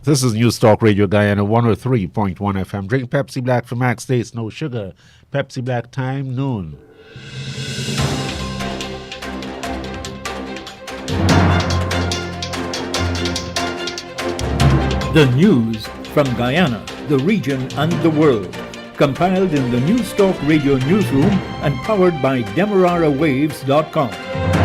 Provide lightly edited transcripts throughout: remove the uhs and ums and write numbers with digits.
This is News Talk Radio Guyana 103.1 FM. Drink Pepsi Black for Max Taste, no sugar. Pepsi Black time, noon. The news from Guyana, the region and the world. Compiled in the News Talk Radio newsroom and powered by DemeraraWaves.com.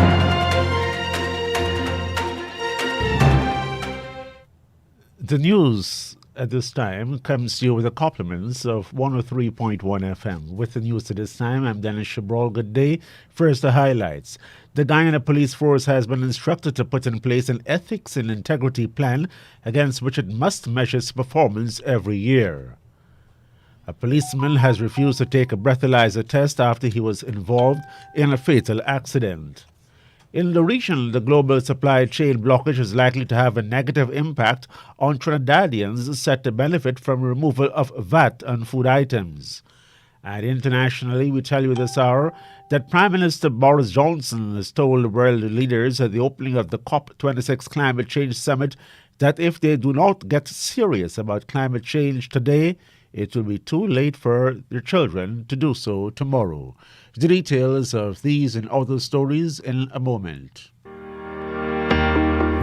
The news at this time comes to you with the compliments of 103.1 FM. With the news at this time, I'm Dennis Chabrol. Good day. First, the highlights. The Guyana Police Force has been instructed to put in place an ethics and integrity plan against which it must measure its performance every year. A policeman has refused to take a breathalyzer test after he was involved in a fatal accident. In the region, the global supply chain blockage is likely to have a negative impact on Trinidadians set to benefit from removal of VAT on food items. And internationally, we tell you this hour that Prime Minister Boris Johnson has told world leaders at the opening of the COP26 Climate Change Summit that if they do not get serious about climate change today, it will be too late for their children to do so tomorrow. The details of these and other stories in a moment.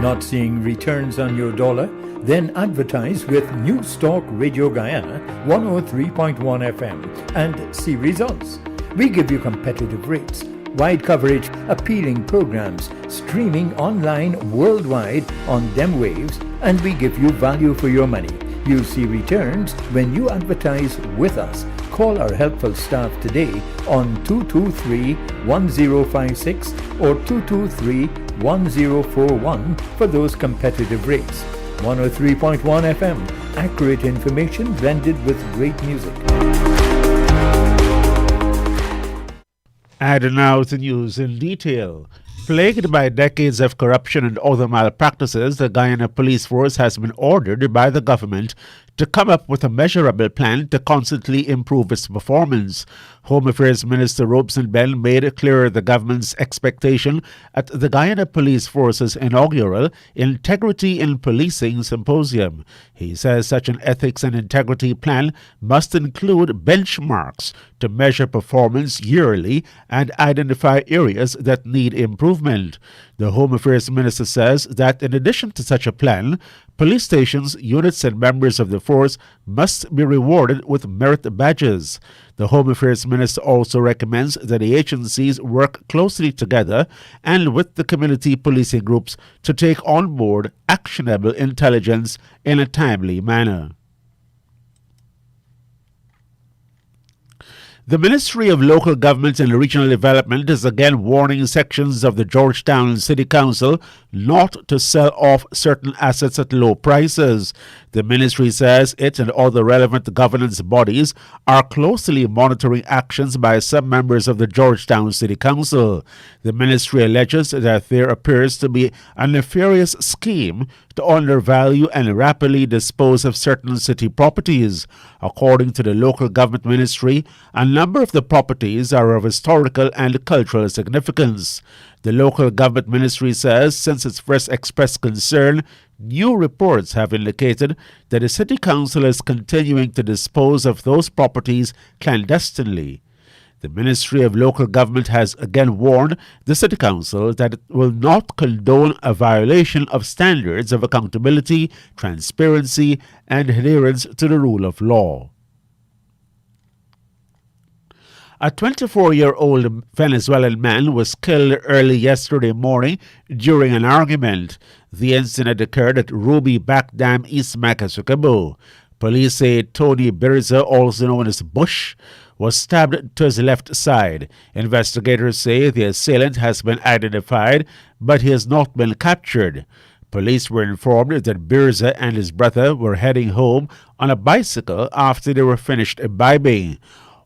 Not seeing returns on your dollar? Then advertise with News Talk Radio Guyana 103.1 FM and see results. We give you competitive rates, wide coverage, appealing programs, streaming online worldwide on dem waves, and we give you value for your money. You'll see returns when you advertise with us. Call our helpful staff today on 223-1056 or 223-1041 for those competitive rates. 103.1 FM, accurate information blended with great music. And now the news in detail. Plagued by decades of corruption and other malpractices, the Guyana Police Force has been ordered by the government to come up with a measurable plan to constantly improve its performance. Home Affairs Minister Robeson Bell made clear the government's expectation at the Guyana Police Force's inaugural Integrity in Policing Symposium. He says such an ethics and integrity plan must include benchmarks to measure performance yearly and identify areas that need improvement. The Home Affairs Minister says that in addition to such a plan, police stations, units, and members of the force must be rewarded with merit badges. The Home Affairs Minister also recommends that the agencies work closely together and with the community policing groups to take on board actionable intelligence in a timely manner. The Ministry of Local Government and Regional Development is again warning sections of the Georgetown City Council not to sell off certain assets at low prices. The ministry says it and other relevant governance bodies are closely monitoring actions by some members of the Georgetown City Council. The ministry alleges that there appears to be a nefarious scheme to undervalue and rapidly dispose of certain city properties. According to the local government ministry, a number of the properties are of historical and cultural significance. The local government ministry says since its first expressed concern, new reports have indicated that the city council is continuing to dispose of those properties clandestinely. The Ministry of Local Government has again warned the City Council that it will not condone a violation of standards of accountability, transparency, and adherence to the rule of law. A 24-year-old Venezuelan man was killed early yesterday morning during an argument. The incident occurred at Ruby Back Dam, East Macasukabo. Police say Tony Birza, also known as Bush, was stabbed to his left side. Investigators say the assailant has been identified, but he has not been captured. Police were informed that Birza and his brother were heading home on a bicycle after they were finished imbibing.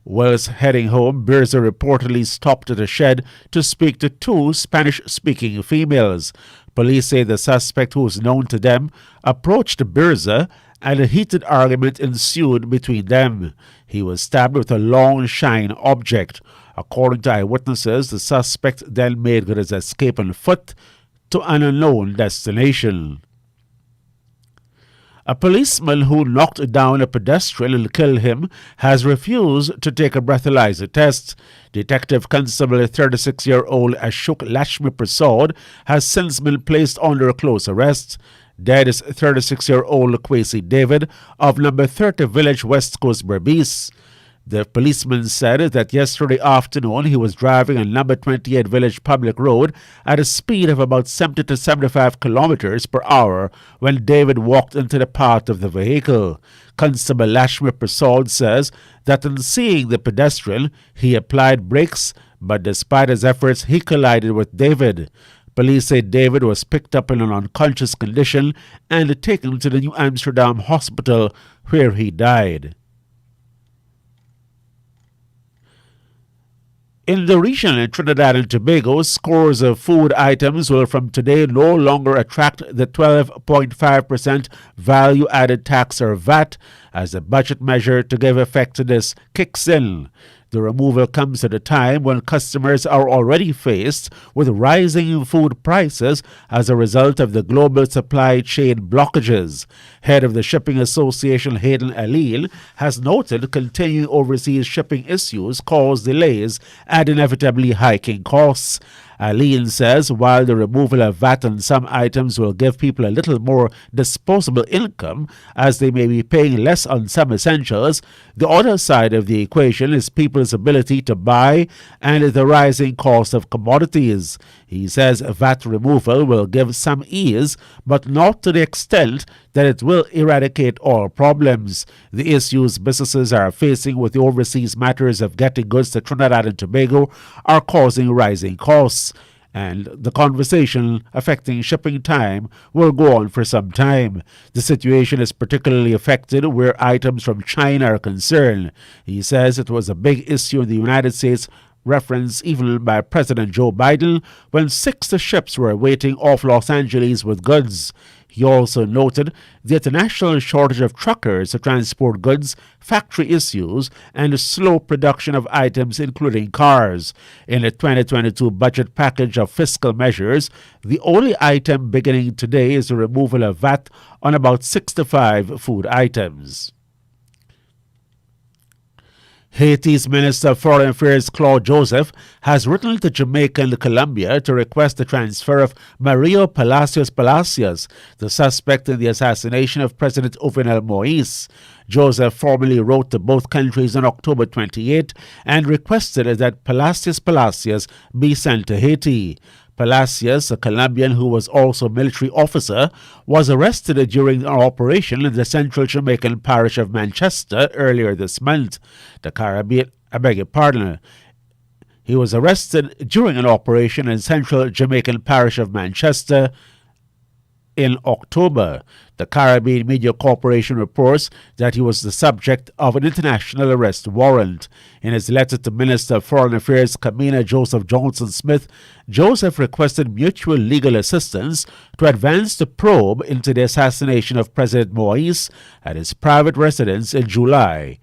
Whilst heading home, Birza reportedly stopped at a shed to speak to two Spanish-speaking females. Police say the suspect, who was known to them, approached Birza and a heated argument ensued between them. He was stabbed with a long shine object. According to eyewitnesses, the suspect then made good his escape on foot to an unknown destination. A policeman who knocked down a pedestrian and killed him has refused to take a breathalyzer test. Detective Constable 36-year-old Ashok Lakshmi Prasad has since been placed under close arrest. Dead is 36-year-old Kwesi David of number 30 Village, West Coast, Berbice. The policeman said that yesterday afternoon he was driving on number 28 Village Public Road at a speed of about 70 to 75 kilometers per hour when David walked into the path of the vehicle. Constable Lakshmi Prasad says that on seeing the pedestrian, he applied brakes, but despite his efforts, he collided with David. Police say David was picked up in an unconscious condition and taken to the New Amsterdam hospital where he died. In the region in Trinidad and Tobago, scores of food items will from today no longer attract the 12.5% value-added tax or VAT as a budget measure to give effect to this kicks in. The removal comes at a time when customers are already faced with rising food prices as a result of the global supply chain blockages. Head of the Shipping Association, Hayden Alil, has noted continuing overseas shipping issues cause delays and inevitably hiking costs. Aline says while the removal of VAT on some items will give people a little more disposable income as they may be paying less on some essentials, the other side of the equation is people's ability to buy and the rising cost of commodities. He says VAT removal will give some ease, but not to the extent that it will eradicate all problems. The issues businesses are facing with the overseas matters of getting goods to Trinidad and Tobago are causing rising costs, and the conversation affecting shipping time will go on for some time. The situation is particularly affected where items from China are concerned. He says it was a big issue in the United States, referenced even by President Joe Biden, when 6 ships were waiting off Los Angeles with goods. He also noted the international shortage of truckers to transport goods, factory issues, and slow production of items including cars. In the 2022 budget package of fiscal measures, the only item beginning today is the removal of VAT on about 65 food items. Haiti's Minister of Foreign Affairs Claude Joseph has written to Jamaica and Colombia to request the transfer of Mario Palacios Palacios, the suspect in the assassination of President Jovenel Moïse. Joseph formally wrote to both countries on October 28 and requested that Palacios be sent to Haiti. Palacios, a Colombian who was also a military officer, was arrested during an operation in the central Jamaican parish of Manchester earlier this month. He was arrested during an operation in central Jamaican parish of Manchester in October. The Caribbean Media Corporation reports that he was the subject of an international arrest warrant. In his letter to Minister of Foreign Affairs Kamina Joseph Johnson Smith, Joseph requested mutual legal assistance to advance the probe into the assassination of President Moïse at his private residence in July.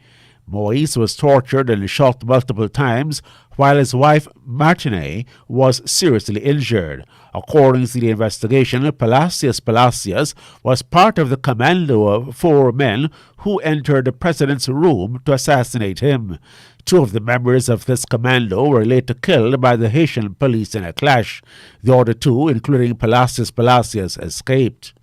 Moïse was tortured and shot multiple times, while his wife Martine was seriously injured. According to the investigation, Palacios was part of the commando of 4 men who entered the president's room to assassinate him. 2 of the members of this commando were later killed by the Haitian police in a clash. The other 2, including Palacios, escaped.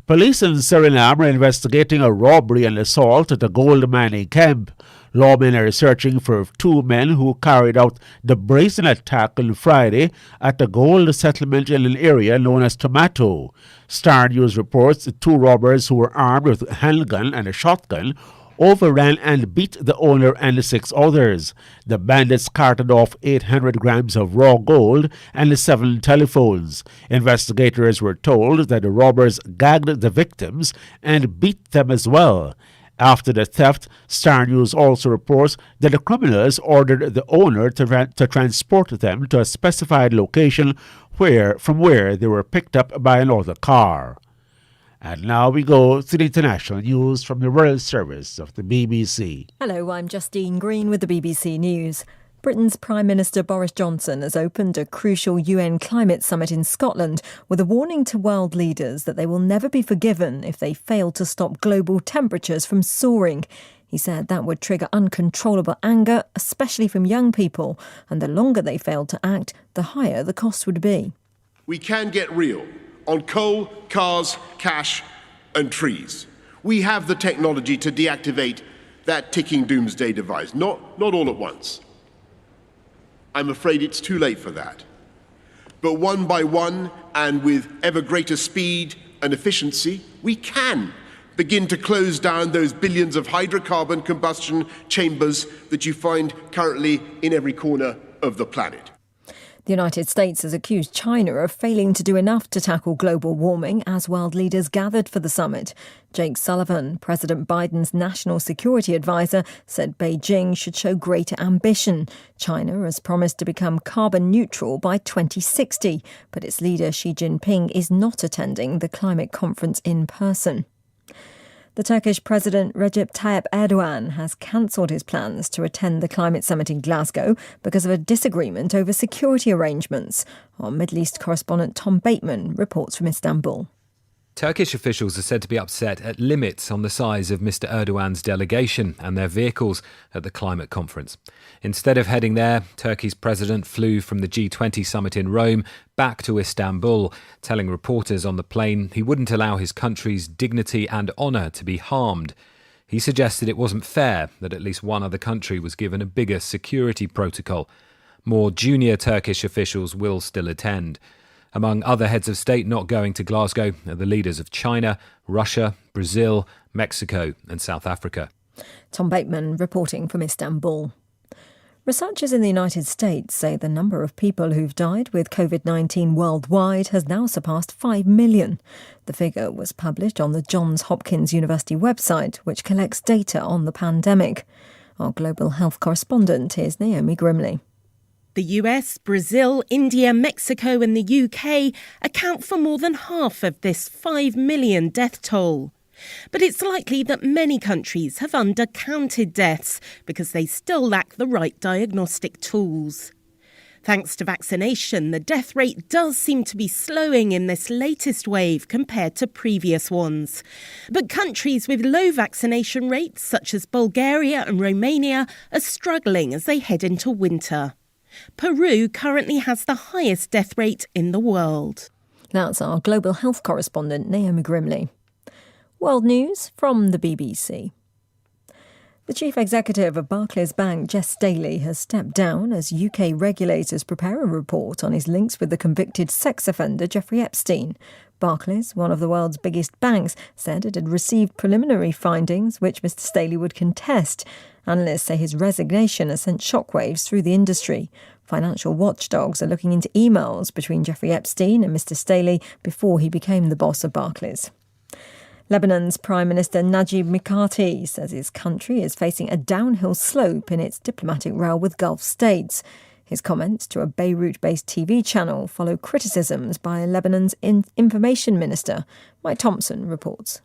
Police in Suriname are investigating a robbery and assault at a gold mining camp. Lawmen are searching for 2 men who carried out the brazen attack on Friday at a gold settlement in an area known as Tomato. Star News reports the 2 robbers who were armed with a handgun and a shotgun overran and beat the owner and 6 others. The bandits carted off 800 grams of raw gold and 7 telephones. Investigators were told that the robbers gagged the victims and beat them as well. After the theft, Star News also reports that the criminals ordered the owner to transport them to a specified location from where they were picked up by another car. And now we go to the international news from the World Service of the BBC. Hello, I'm Justine Green with the BBC News. Britain's Prime Minister Boris Johnson has opened a crucial UN climate summit in Scotland with a warning to world leaders that they will never be forgiven if they fail to stop global temperatures from soaring. He said that would trigger uncontrollable anger, especially from young people, and the longer they failed to act, the higher the cost would be. We can get real on coal, cars, cash and trees. We have the technology to deactivate that ticking doomsday device, not all at once. I'm afraid it's too late for that. But one by one, and with ever greater speed and efficiency, we can begin to close down those billions of hydrocarbon combustion chambers that you find currently in every corner of the planet. The United States has accused China of failing to do enough to tackle global warming as world leaders gathered for the summit. Jake Sullivan, President Biden's national security advisor, said Beijing should show greater ambition. China has promised to become carbon neutral by 2060, but its leader Xi Jinping is not attending the climate conference in person. The Turkish President Recep Tayyip Erdogan has cancelled his plans to attend the climate summit in Glasgow because of a disagreement over security arrangements. Our Middle East correspondent Tom Bateman reports from Istanbul. Turkish officials are said to be upset at limits on the size of Mr Erdogan's delegation and their vehicles at the climate conference. Instead of heading there, Turkey's president flew from the G20 summit in Rome back to Istanbul, telling reporters on the plane he wouldn't allow his country's dignity and honour to be harmed. He suggested it wasn't fair that at least one other country was given a bigger security protocol. More junior Turkish officials will still attend. Among other heads of state not going to Glasgow are the leaders of China, Russia, Brazil, Mexico and South Africa. Tom Bateman reporting from Istanbul. Researchers in the United States say the number of people who've died with COVID-19 worldwide has now surpassed 5 million. The figure was published on the Johns Hopkins University website, which collects data on the pandemic. Our global health correspondent is Naomi Grimley. The US, Brazil, India, Mexico and the UK account for more than half of this 5 million death toll. But it's likely that many countries have undercounted deaths because they still lack the right diagnostic tools. Thanks to vaccination, the death rate does seem to be slowing in this latest wave compared to previous ones. But countries with low vaccination rates, such as Bulgaria and Romania, are struggling as they head into winter. Peru currently has the highest death rate in the world. That's our global health correspondent, Naomi Grimley. World news from the BBC. The chief executive of Barclays Bank, Jes Staley, has stepped down as UK regulators prepare a report on his links with the convicted sex offender Jeffrey Epstein. Barclays, one of the world's biggest banks, said it had received preliminary findings which Mr Staley would contest. Analysts say his resignation has sent shockwaves through the industry. Financial watchdogs are looking into emails between Jeffrey Epstein and Mr Staley before he became the boss of Barclays. Lebanon's Prime Minister Najib Mikati says his country is facing a downhill slope in its diplomatic row with Gulf states. His comments to a Beirut-based TV channel follow criticisms by Lebanon's information minister. Mike Thompson reports.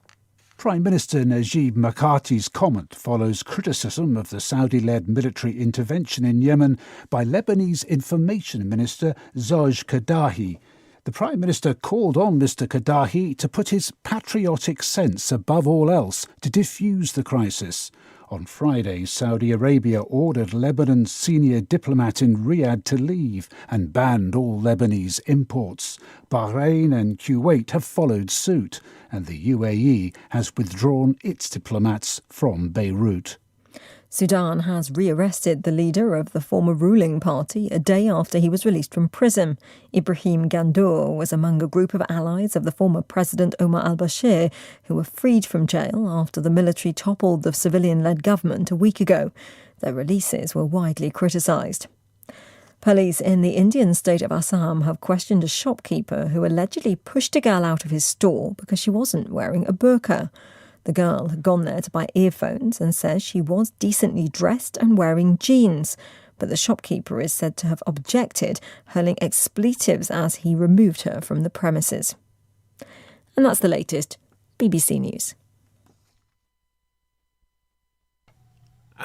Prime Minister Najib Mikati's comment follows criticism of the Saudi-led military intervention in Yemen by Lebanese Information Minister Zoj Kadahi. The Prime Minister called on Mr Kadahi to put his patriotic sense above all else to defuse the crisis. On Friday, Saudi Arabia ordered Lebanon's senior diplomat in Riyadh to leave and banned all Lebanese imports. Bahrain and Kuwait have followed suit, and the UAE has withdrawn its diplomats from Beirut. Sudan has rearrested the leader of the former ruling party a day after he was released from prison. Ibrahim Gandour was among a group of allies of the former President Omar al-Bashir who were freed from jail after the military toppled the civilian-led government a week ago. Their releases were widely criticised. Police in the Indian state of Assam have questioned a shopkeeper who allegedly pushed a girl out of his store because she wasn't wearing a burqa. The girl had gone there to buy earphones and says she was decently dressed and wearing jeans. But the shopkeeper is said to have objected, hurling expletives as he removed her from the premises. And that's the latest. BBC News.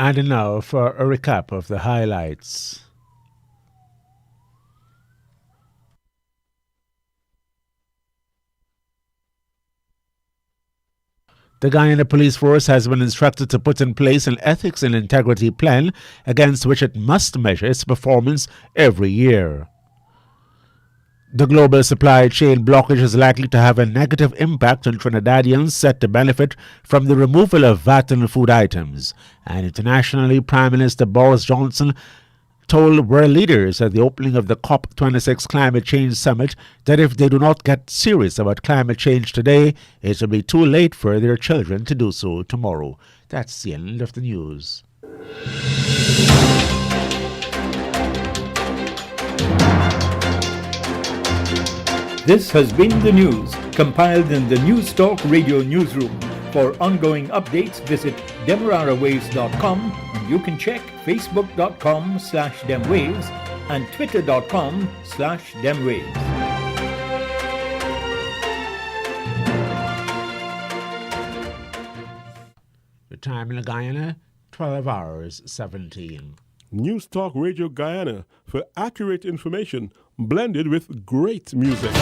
And now for a recap of the highlights. The Guyana Police Force has been instructed to put in place an ethics and integrity plan against which it must measure its performance every year. The global supply chain blockage is likely to have a negative impact on Trinidadians set to benefit from the removal of VAT on food items. And internationally, Prime Minister Boris Johnson told world leaders at the opening of the COP26 Climate Change Summit that if they do not get serious about climate change today, it will be too late for their children to do so tomorrow. That's the end of the news. This has been the news, compiled in the News Talk Radio newsroom. For ongoing updates, visit demerarawaves.com, and you can check facebook.com/demwaves and twitter.com/demwaves. The time in Guyana, 12 hours 17. News Talk Radio Guyana for accurate information blended with great music.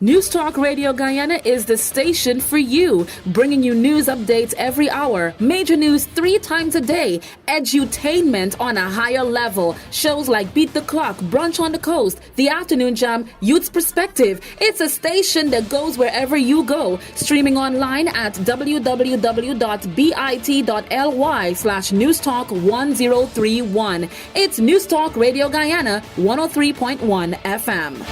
News Talk Radio Guyana is the station for you, bringing you news updates every hour, major news 3 times a day, edutainment on a higher level, shows like Beat the Clock, Brunch on the Coast, The Afternoon Jam, Youth's Perspective. It's a station that goes wherever you go, streaming online at www.bit.ly/newstalk1031. It's News Talk Radio Guyana, 103.1 FM.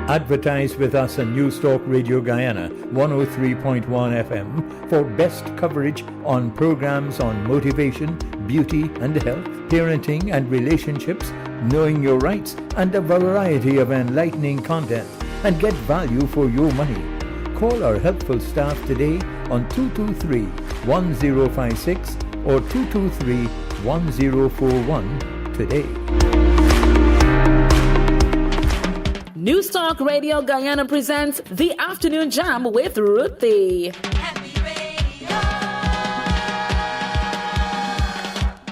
Advertise with us on News Talk Radio Guyana, 103.1 FM for best coverage on programs on motivation, beauty and health, parenting and relationships, knowing your rights, and a variety of enlightening content, and get value for your money. Call our helpful staff today on 223-1056 or 223-1041 today. News Talk Radio Guyana presents The Afternoon Jam with Ruthie.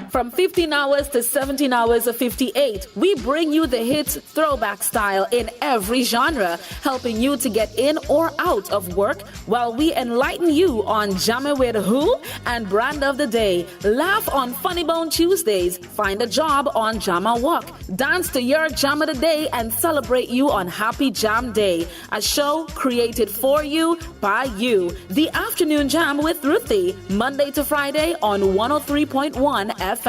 From 15 hours to 17 hours of 58, we bring you the hits throwback style in every genre, helping you to get in or out of work while we enlighten you on Jamming with Who and Brand of the Day. Laugh on Funny Bone Tuesdays, find a job on Jama Walk, dance to your Jam of the Day and celebrate you on Happy Jam Day. A show created for you, by you. The Afternoon Jam with Ruthie, Monday to Friday on 103.1 FM.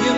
You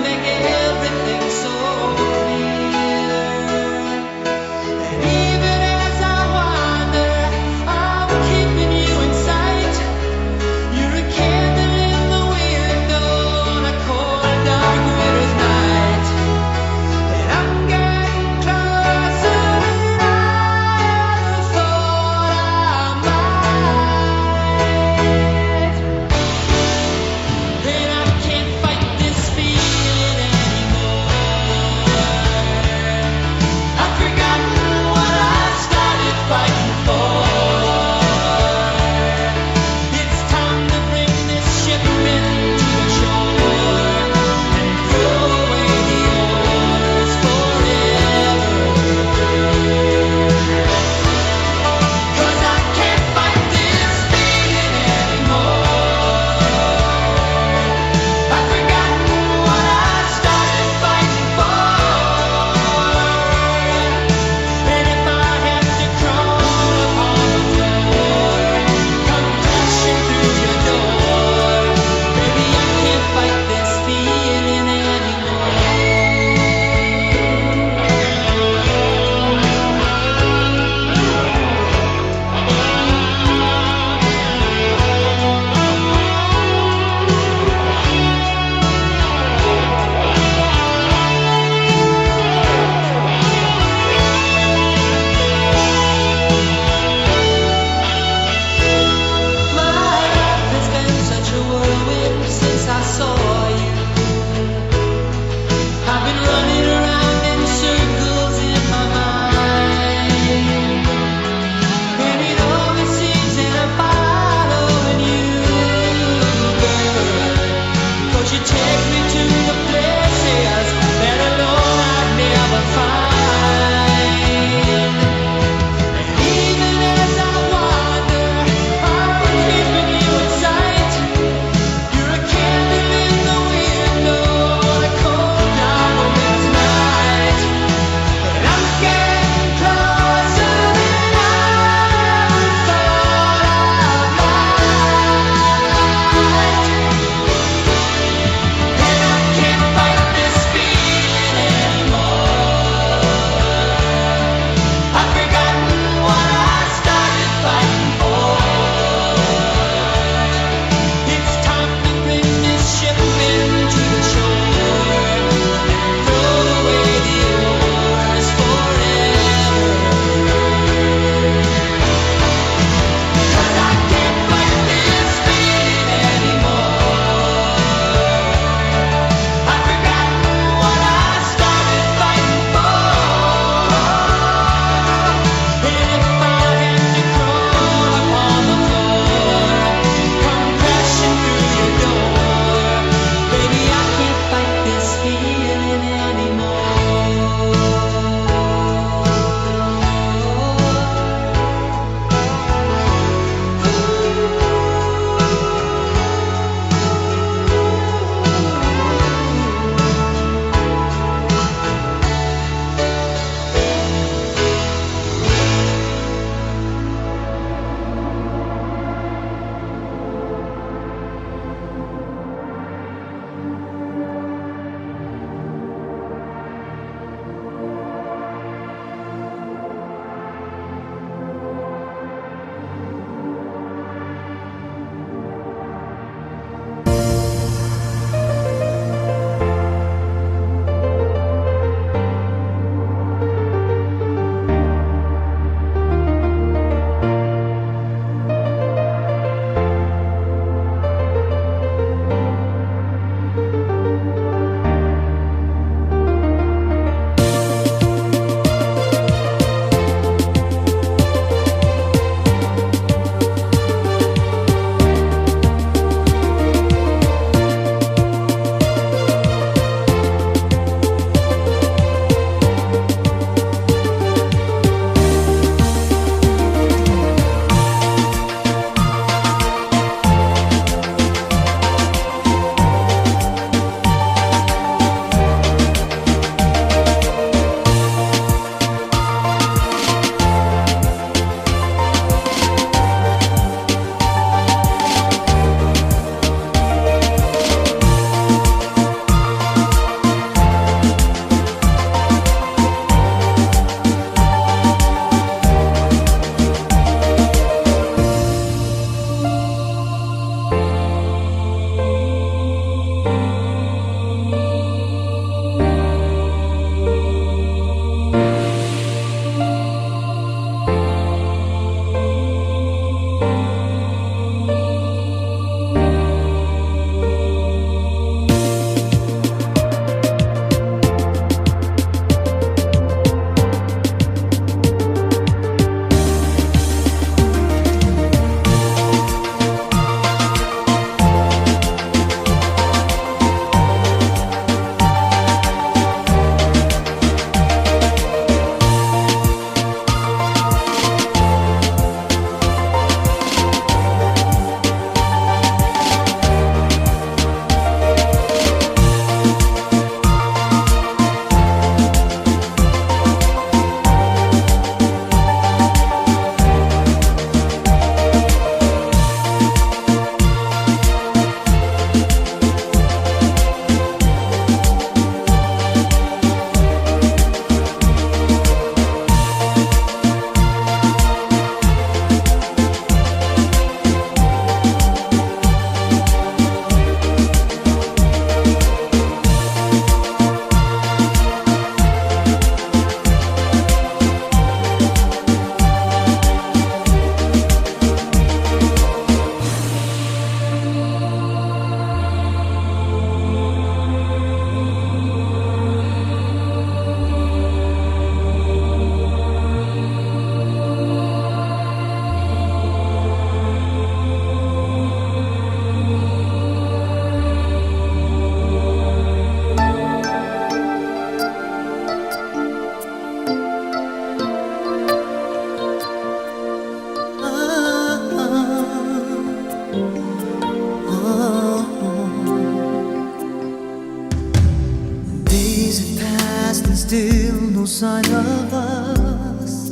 still no sign of us.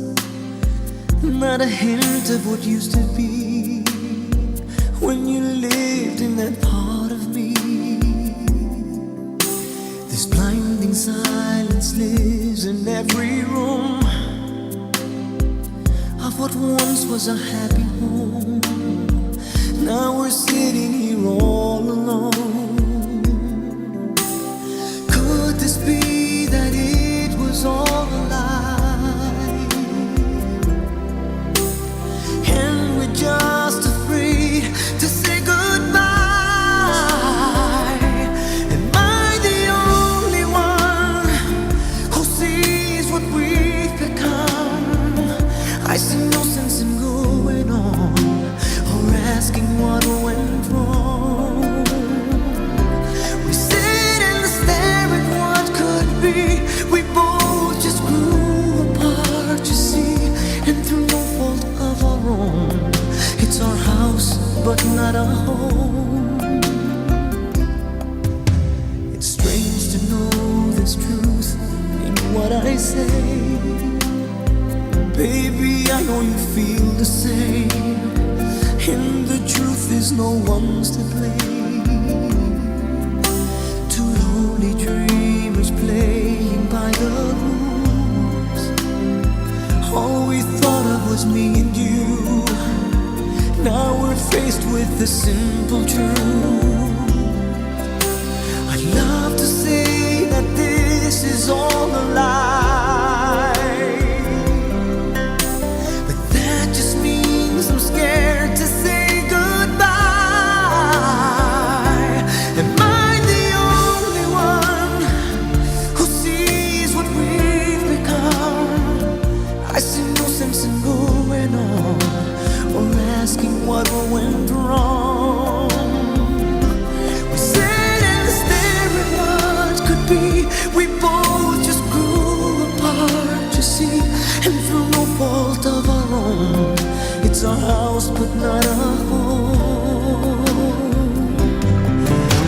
Not a hint of what used to be when you lived in that part of me. This blinding silence lives in every room of what once was a happy home. Now we're sitting here all alone. Could this be that it was all a lie? And we're just afraid to say goodbye. Am I the only one who sees what we've become? I see no sense in going on or asking what went wrong. We sit and stare at what could be. We both just grew apart, you see, and through no fault of our own. It's our house, but not a home. It's strange to know this truth in what I say. Baby, I know you feel the same. And the truth is no one's to blame. Two lonely dreamers playing by the rules. All we thought of was me and you. Now we're faced with the simple truth. I'd love to say that this is all a lie, but that just means I'm scared to say goodbye. Am I the only one who sees what we've become? I see no sense in going on or asking what went wrong. We sit and stare at what could be. We both just grew apart, you see, and through no fault of our own. It's our house, but not a home.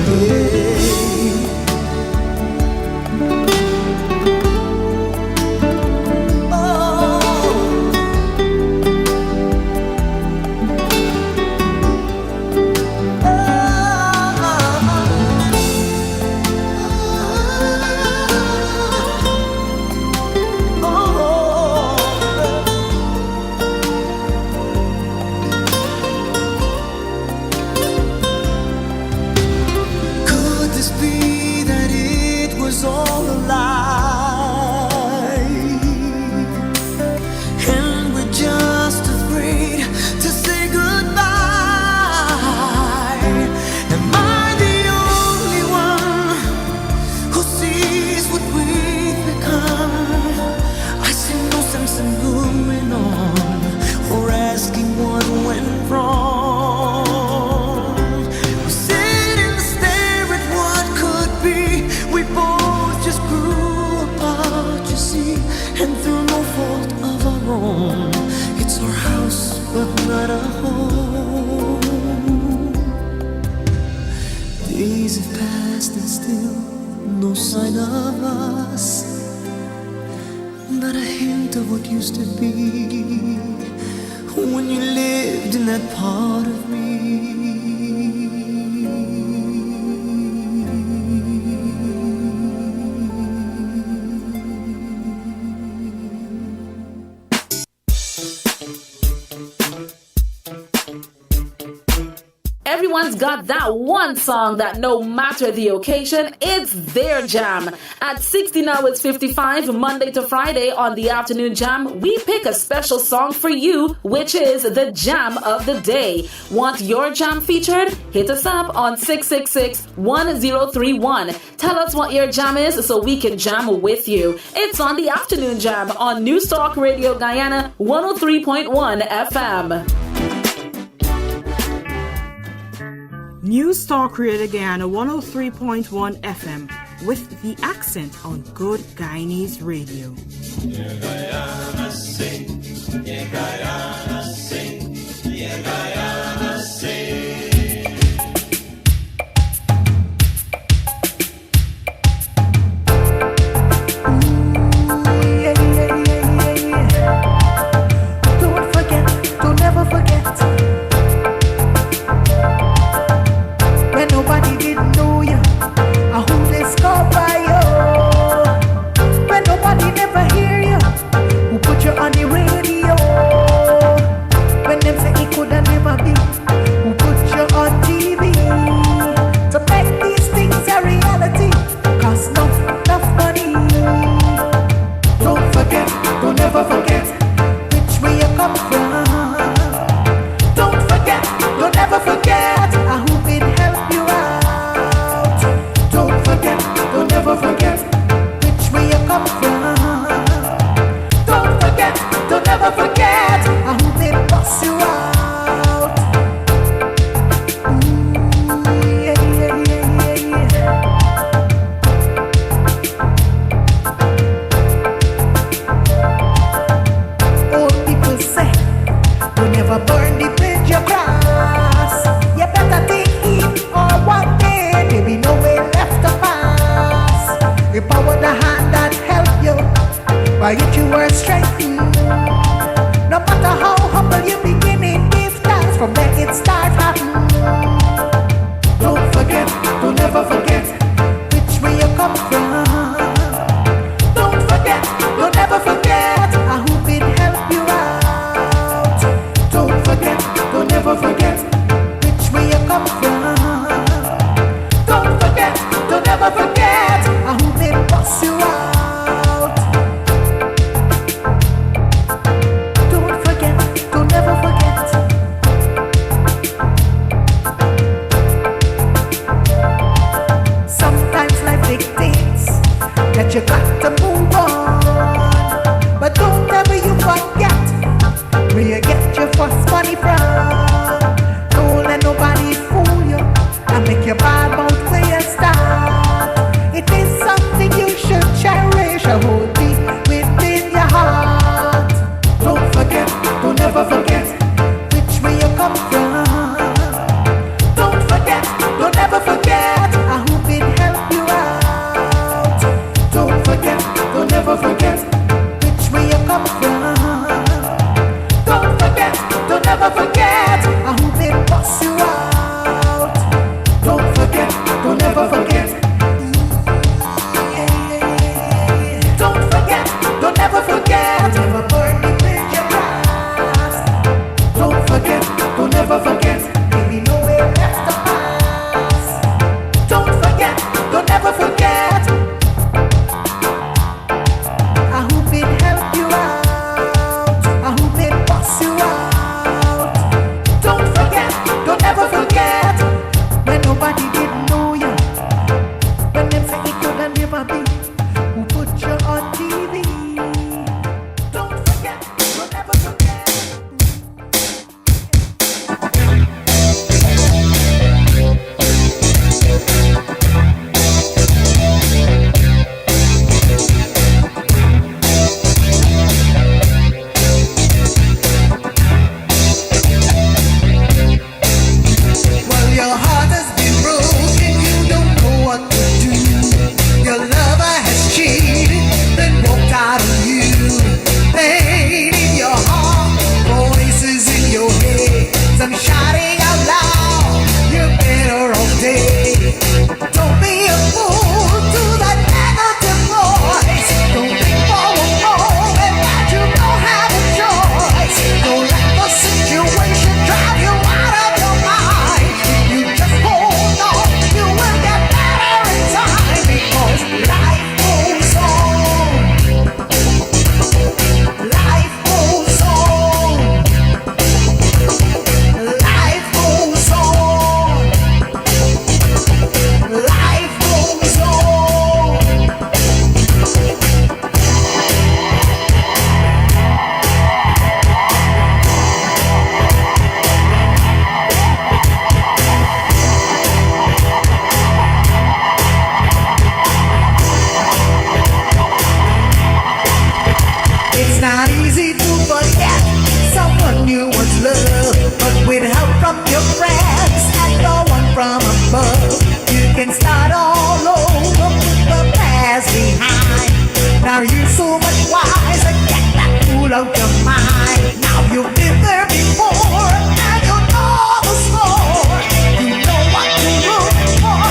Yeah. Could this be that it was all a lie? And we're just afraid to say goodbye. Am I the only one who sees what we've become? I see no sense in going on or asking what went wrong. We sit and stare at what could be. We both just grew apart, you see, and through no fault of our own. It's our house, but not a home. Days have passed and still no sign of us. Not a hint of what used to be when you lived in that part of me. Everyone's got that one song that no matter the occasion, it's their jam. At 16 hours 55, Monday to Friday on the Afternoon Jam, we pick a special song for you, which is the Jam of the Day. Want your jam featured? Hit us up on 666-1031. Tell us what your jam is so we can jam with you. It's on the Afternoon Jam on News Talk Radio Guyana 103.1 FM. News Talk Radio Guyana 103.1 FM with the accent on good Guyanese radio. Yeah, Guyana sing. Yeah, Guyana sing. Yeah, Guyana sing. nobody didn't know you, I who discover you. When nobody never hear you, who put you on the radio. When them say it coulda never be, who put you on TV. To make these things a reality, cost enough money. Don't forget, don't ever forget which way you come from. Don't forget, don't ever forget who can help you out. Don't forget, don't ever forget which way you come from. Don't forget, don't ever forget who can boss you out. Burn the bridge you cross. You better take heed, or one day there be no way left to pass. The power the hand that help you, by it you were strengthened. No matter how humble you beginning, give thanks from where it start happen. Don't forget, don't ever forget which way you come from. Don't forget, don't ever forget who can help you out. Don't forget, don't ever forget which way you come from. Don't forget, don't ever forget who may boss you out. Don't forget, don't ever forget. Sometimes life dictates that you got to move on, but don't ever you forget where you get your first money from. Don't let nobody fool you and make you bad about where you start. It is something you should cherish and hold deep within your heart. Don't forget, don't ever forget which way you come from. Don't forget, don't ever forget who can help you out. Don't forget, don't ever forget which way you come from. Don't forget, don't ever forget who may boss you out. Don't forget, don't ever forget. Don't forget, don't ever forget. Never burn the bridge you cross. Don't forget, don't ever forget. Baby, no way left to pass. Don't forget, don't ever forget who can help you out. Who can boss you out. Don't forget, don't ever forget when nobody didn't know you. When them say it could never be, who put you on TV. Don't forget, don't ever forget. Well, your heart has been broken, you don't know what to do. Your lover has cheated, then walked out on you. Pain in your heart, voices in your head, some shouting out loud, you're better off dead. Don't be a fool to that negative voice. Don't think for a moment that you don't have a choice. Don't let the situation drive you out of your mind. If you just hold on, you will get better in time, because life goes on. Life goes on. Life goes on. Life goes on. It's not easy to forget someone you once loved, but with help from your friends and no one from above, you can start all over, put the past behind. Now you're so much wiser, get that fool out your mind. Now you've been there before, and you know the score. You know what to look for.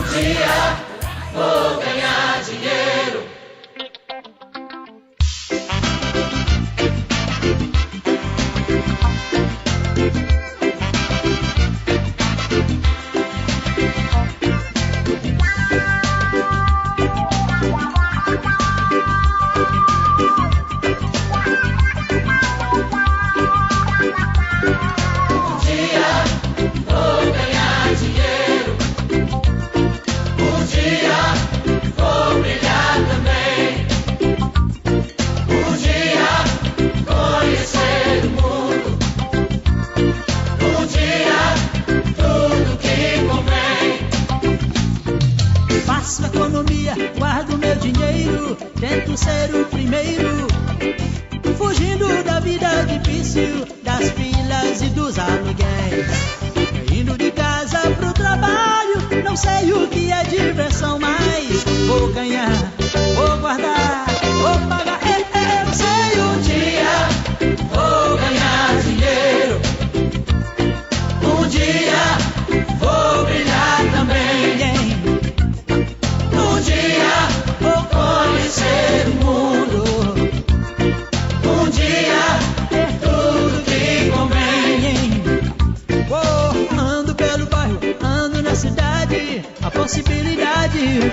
dia vou ganhar dinheiro. Guardo meu dinheiro, tento ser o primeiro, fugindo da vida difícil, das filas e dos aluguéis. Indo de casa pro trabalho, não sei o que é diversão, mas vou ganhar, vou guardar, vou pagar. Eu sei um dia vou ganhar dinheiro, um dia vou brilhar também. Um dia vou conhecer o mundo, um dia ter tudo que convém. Ando pelo bairro, ando na cidade, a possibilidade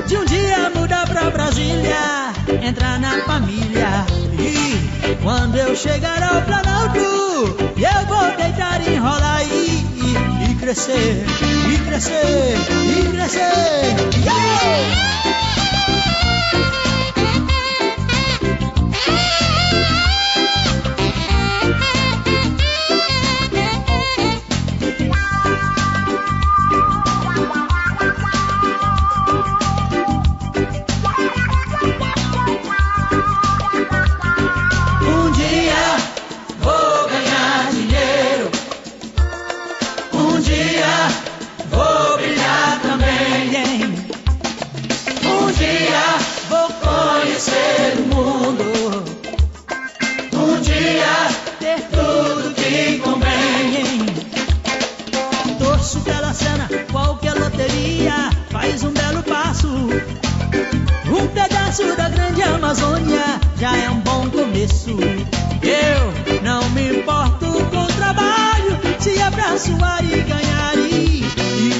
de um dia mudar pra Brasília, entrar na família. E quando eu chegar ao Planalto, eu vou deitar e enrolar e crescer, e crescer, e crescer. Yeah! Da grande Amazônia já é um bom começo. Eu não me importo com o trabalho, se é pra suar e ganhar e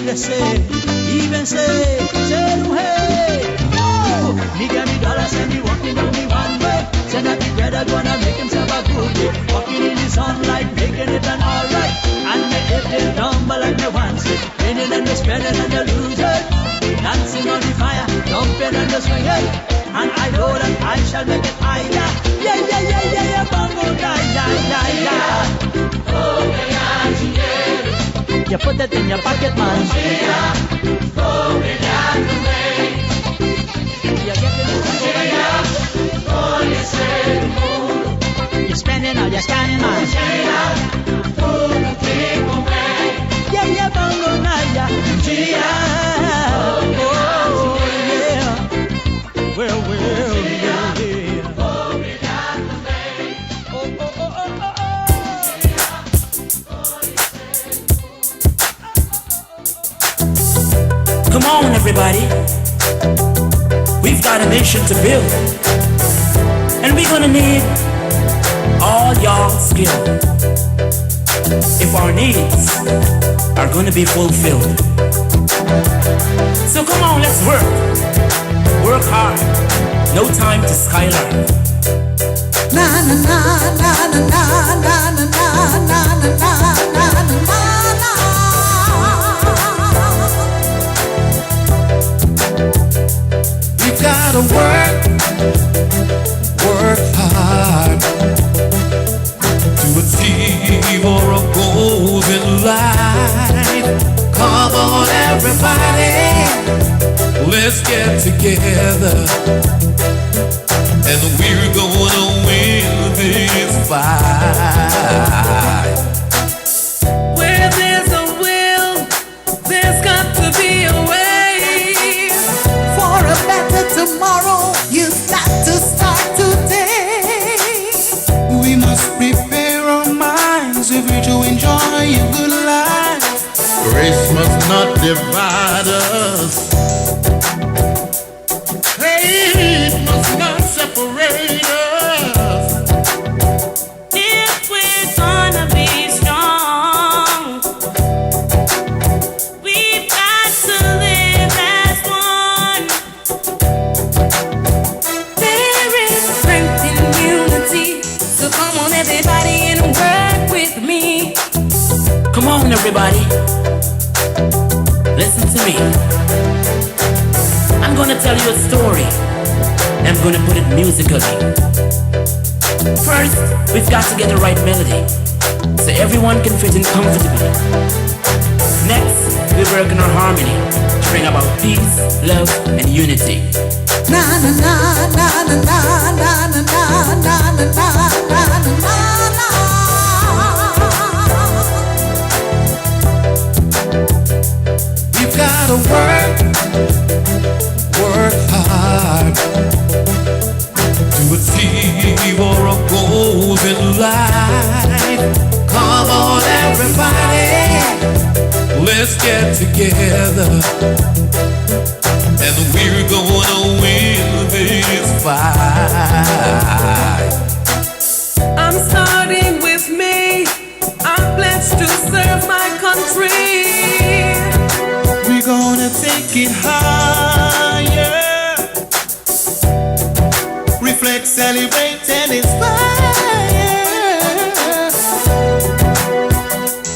crescer e vencer, ser um rei. Oh! Me get me dollar, send me walking down me one way. Send that together, gonna make himself a good day. Walking in the sunlight, making it an alright. And make it feel dumble like me once. Winning and the spreading and the losing. Dancing on the fire, jumping and the swinging. And I know that I shall make it higher. Yeah, yeah, yeah, yeah, yeah, bongo, die, die, die, die. Oh, ganhar dinheiro. You put that in your pocket, man. Oh, ganhar também. You get it in the conhecer o mundo. You're spending all your scanning, man. Tudo que convém. Yeah, yeah, bongo, naya. Oh, yeah. Well, yeah, yeah. Come on, everybody. We've got a nation to build, and we're gonna need all y'all's skill if our needs are gonna be fulfilled. So come on, let's work. Work hard, no time to skylark. Na na na na na na na na na na na na na. We gotta work hard to achieve our goals in life. Come on, everybody. Let's get together, and we're gonna win this fight. Where there's a will, there's got to be a way. For a better tomorrow, you've got to start today. We must prepare our minds if we're to enjoy a good life. Christmas must not divide us. Hate must not separate us. If we're gonna be strong, we've got to live as one. There is strength in unity, so come on everybody and work with me. Come on everybody, listen to me. I'm gonna tell you a story. I'm gonna put it musically. First, we've got to get the right melody, so everyone can fit in comfortably. Next, we work on our harmony to bring about peace, love, and unity. Na na na na na na na na na na na na na. We've gotta work hard to achieve our goals in life. Come on everybody, let's get together, and we're gonna win this fight. I'm starting with me. I'm blessed to serve my country. We're gonna take it higher. Reflect, celebrate, and inspire.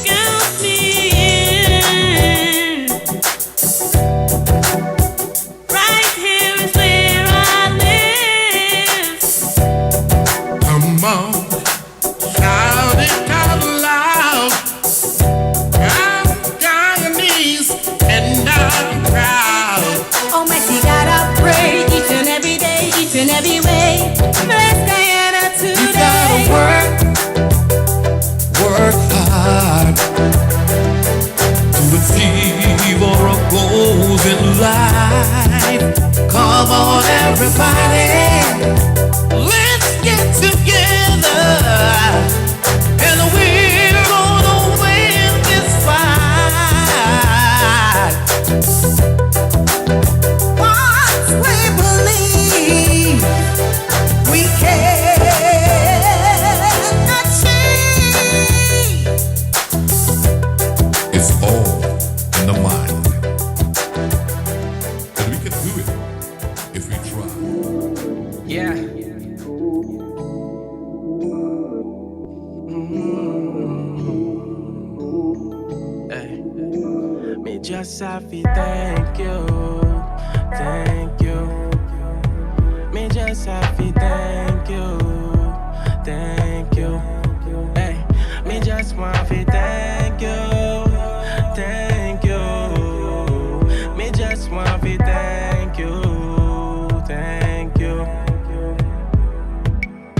Count me in. Right here is where I live. Come on, shout it out loud. I'm Guyanese and I'm proud. Almighty God, I pray each and every day, each and every way. Bless Guyana today. You gotta work hard to achieve our goals in life. Come on, everybody, let's get together, and we're gonna win this fight. Once we believe, we can achieve. It's all in the mind, and we can do it if we try. Yeah. Hey. Me just have to thank you, thank you. Me just have to thank you, thank you. Hey, me just want to thank you, thank you. Me just want to thank you, thank you.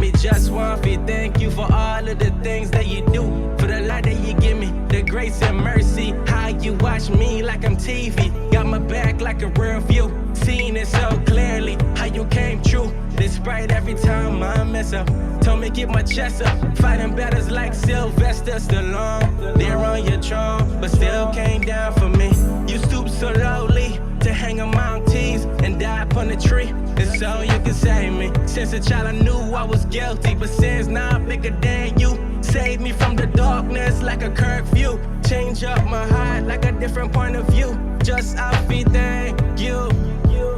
Me just want to thank you for all of the things that you do, for the light that you give me, the grace and mercy, how you watch me like I'm TV, got my back like a real view, seeing it so clearly, how you came true, despite every time I mess up, told me keep my chest up, fighting battles like Sylvester Stallone, they're on your throne, but still came down for me, you stooped so lowly, to hang among teas and die upon the tree, and so you can save me, since a child I knew I was guilty, but since now I'm bigger than you, save me from the darkness like a curfew, change up my heart like a different point of view, just have to thank you,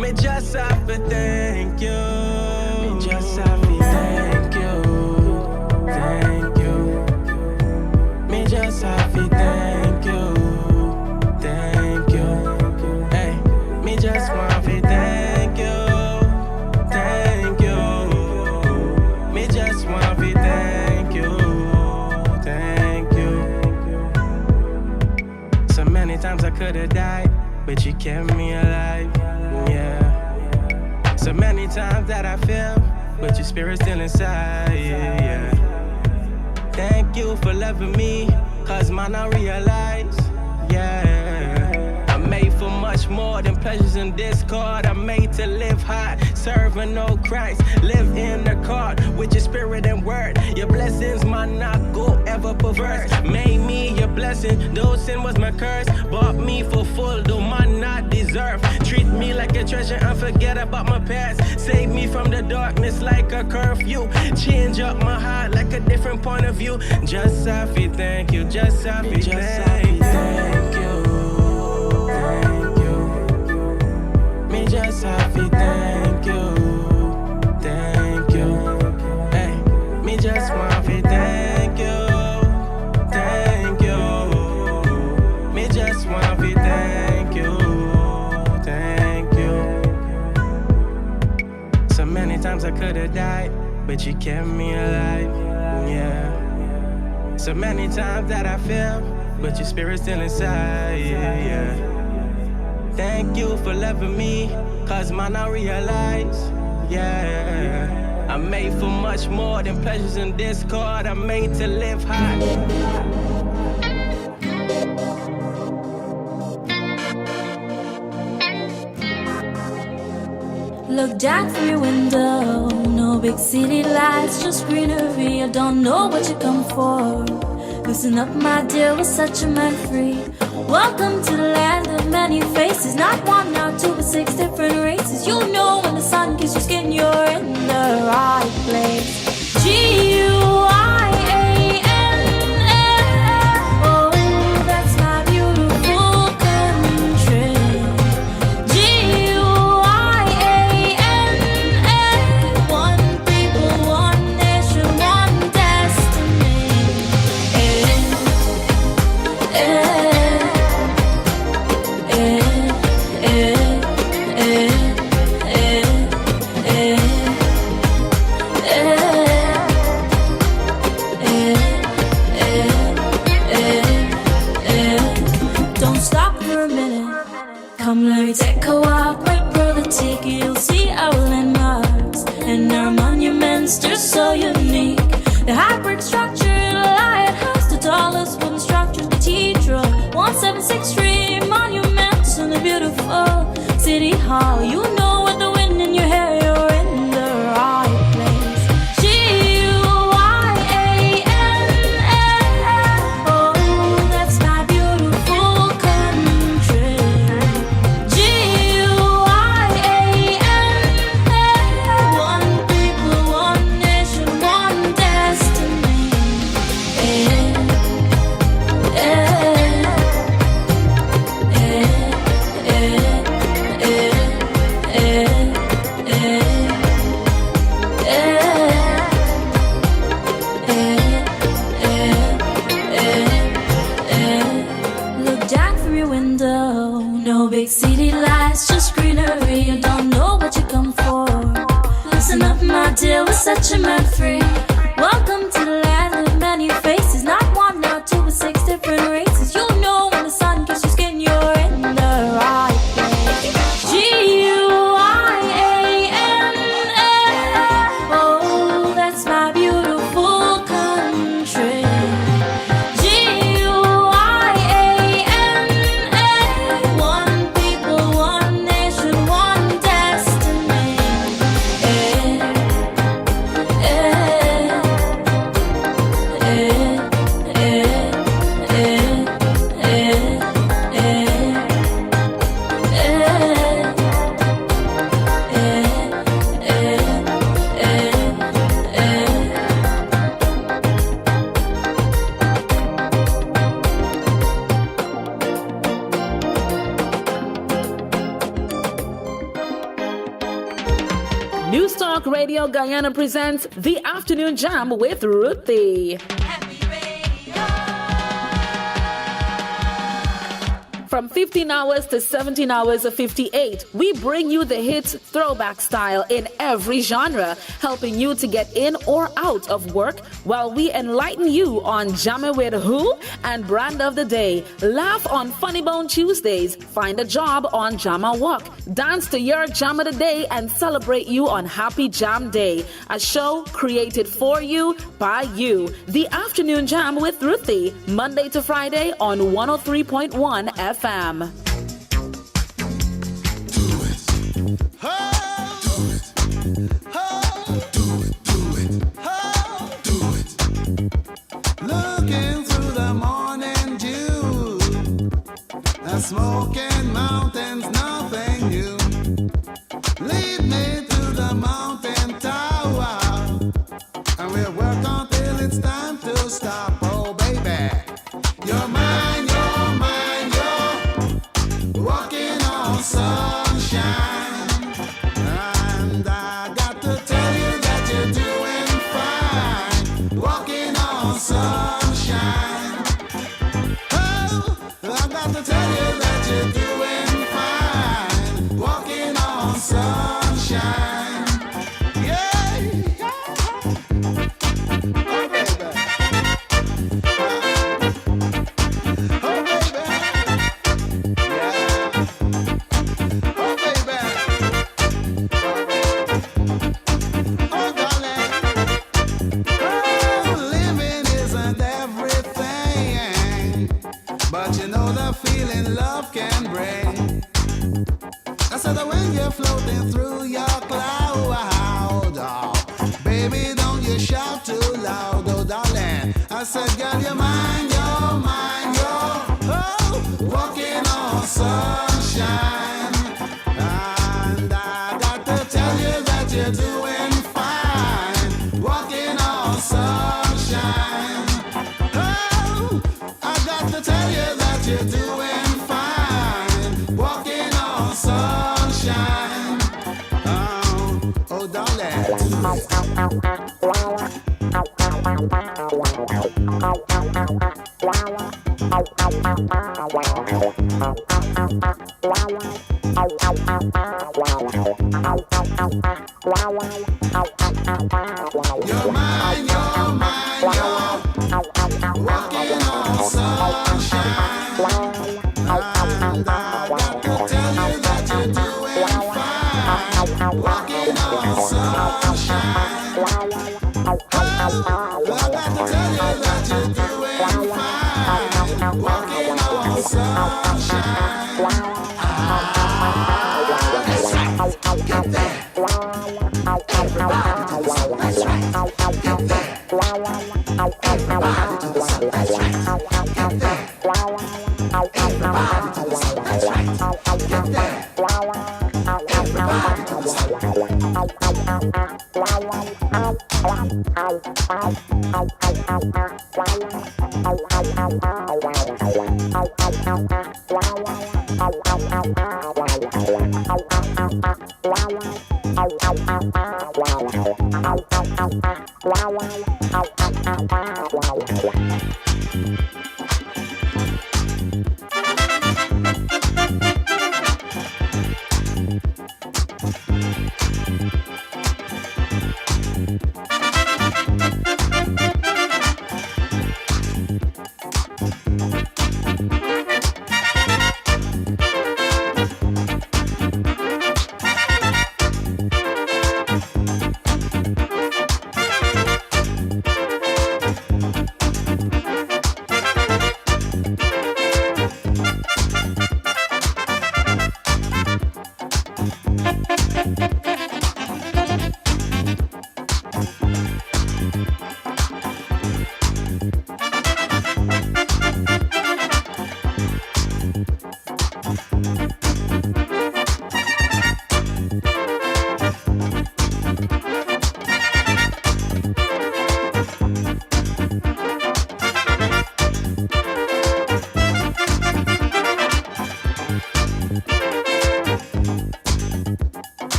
me just have to thank you, me just have to thank you, thank you, me just have to thank you, thank you, hey, me just want to thank you, thank you, me just want to thank you, thank you. So many times I could have died, but you kept me alive, yeah. So many times that I fell, but your spirit's still inside, yeah. Thank you for loving me, cause man I realize, yeah. I'm made for much more than pleasures and discord. I'm made to live high, serve and know Christ. Live in the court with your spirit and word. Your blessings might not go ever perverse. Made me your blessing, though sin was my curse. Bought me for full, though might not deserve. Treat me like a treasure and forget about my past. Save me from the darkness like a curfew. Change up my heart like a different point of view. Just happy, thank you. Just happy, thank you. Thank you. Me just happy, thank you. Thank you. Hey, me just want to thank you. Thank you. Me just want to thank you. Thank you. So many times I could have died, but you kept me alive. Yeah. So many times that I fell, but your spirit's still inside, yeah. Thank you for loving me, cause man I realize, yeah. I'm made for much more than pleasures and discord. I'm made to live high. Look down through your window, no big city lights, just greenery. I don't know what you come for. Loosen up, my dear, we're such a man free. Welcome to the land of many faces. Not one, not two, but 6 different races. You know when the sun kisses your skin, you're in the right place. G-U-I-A-N-A. Oh, that's my beautiful country. G-U-I-A-N-A. One people, one nation, one destiny. Don't stop for a minute. Come, let me take a walk, right, brother, take it. You'll see our landmarks and our monuments, they're so unique. The hybrid structure, the lighthouse, the tallest wooden structure, the cathedral, 176th Street monuments, and the beautiful city hall. You know with the wind in your hair, you're in the right place. G-U-I-A-N-A. Oh, that's my beautiful country. G-U-I-A-N-A. One people, one nation, one destiny. Look down from your window, no big city lights, just greenery. You don't know what you come for. Listen up, my dear, we're such a man free. Welcome to the land of many faces. Not one, not two, but 6 different races. You know when the sun kisses your skin, you're in the right place. G-U-I-A-N-A. Oh, that's my beautiful country. G-U-I-A-N-A. One people, one nation, one destiny. News Talk Radio Guyana presents The Afternoon Jam with Ruthie. From 15 hours to 17 hours of 58, we bring you the hits throwback style in every genre, helping you to get in or out of work while we enlighten you on Jamming with Who and Brand of the Day. Laugh on Funny Bone Tuesdays, find a job on Jama Walk, dance to your Jam of the Day and celebrate you on Happy Jam Day. A show created for you by you. The Afternoon Jam with Ruthie, Monday to Friday on 103.1 FM. smoking mountains, nothing new. Lead me to the mountain tower, and we'll work until it's time to stop. Oh, baby, you're mine, you're mine, you're walking on sunshine. And I got to tell you that you're doing fine, walking on sunshine. Oh, I got to tell you that you're doing fine, walking on sunshine. Yeah, oh baby, oh baby, yeah, oh baby, oh darling, oh living isn't everything, but you know the feeling love can bring. I said that when you're floating through your cloud, oh, baby, don't you shout too loud, oh darling. I said, girl, you're mine, you're walking on sunshine. And I got to tell you that you're doing fine, walking on sunshine. Oh, I got to tell you that you're doing fine, walking on sunshine. Oh darling. You're mine, you're walking on sunshine. And I got to tell you that you're doing fine, walking on sunshine. I got to tell you that you're doing fine, walking on sunshine. That's right, get there. Everybody to the sun, that's right, get there. Everybody to the sun, that's right, get there. Everybody to the sun, that's right, get there. Everybody to the sun.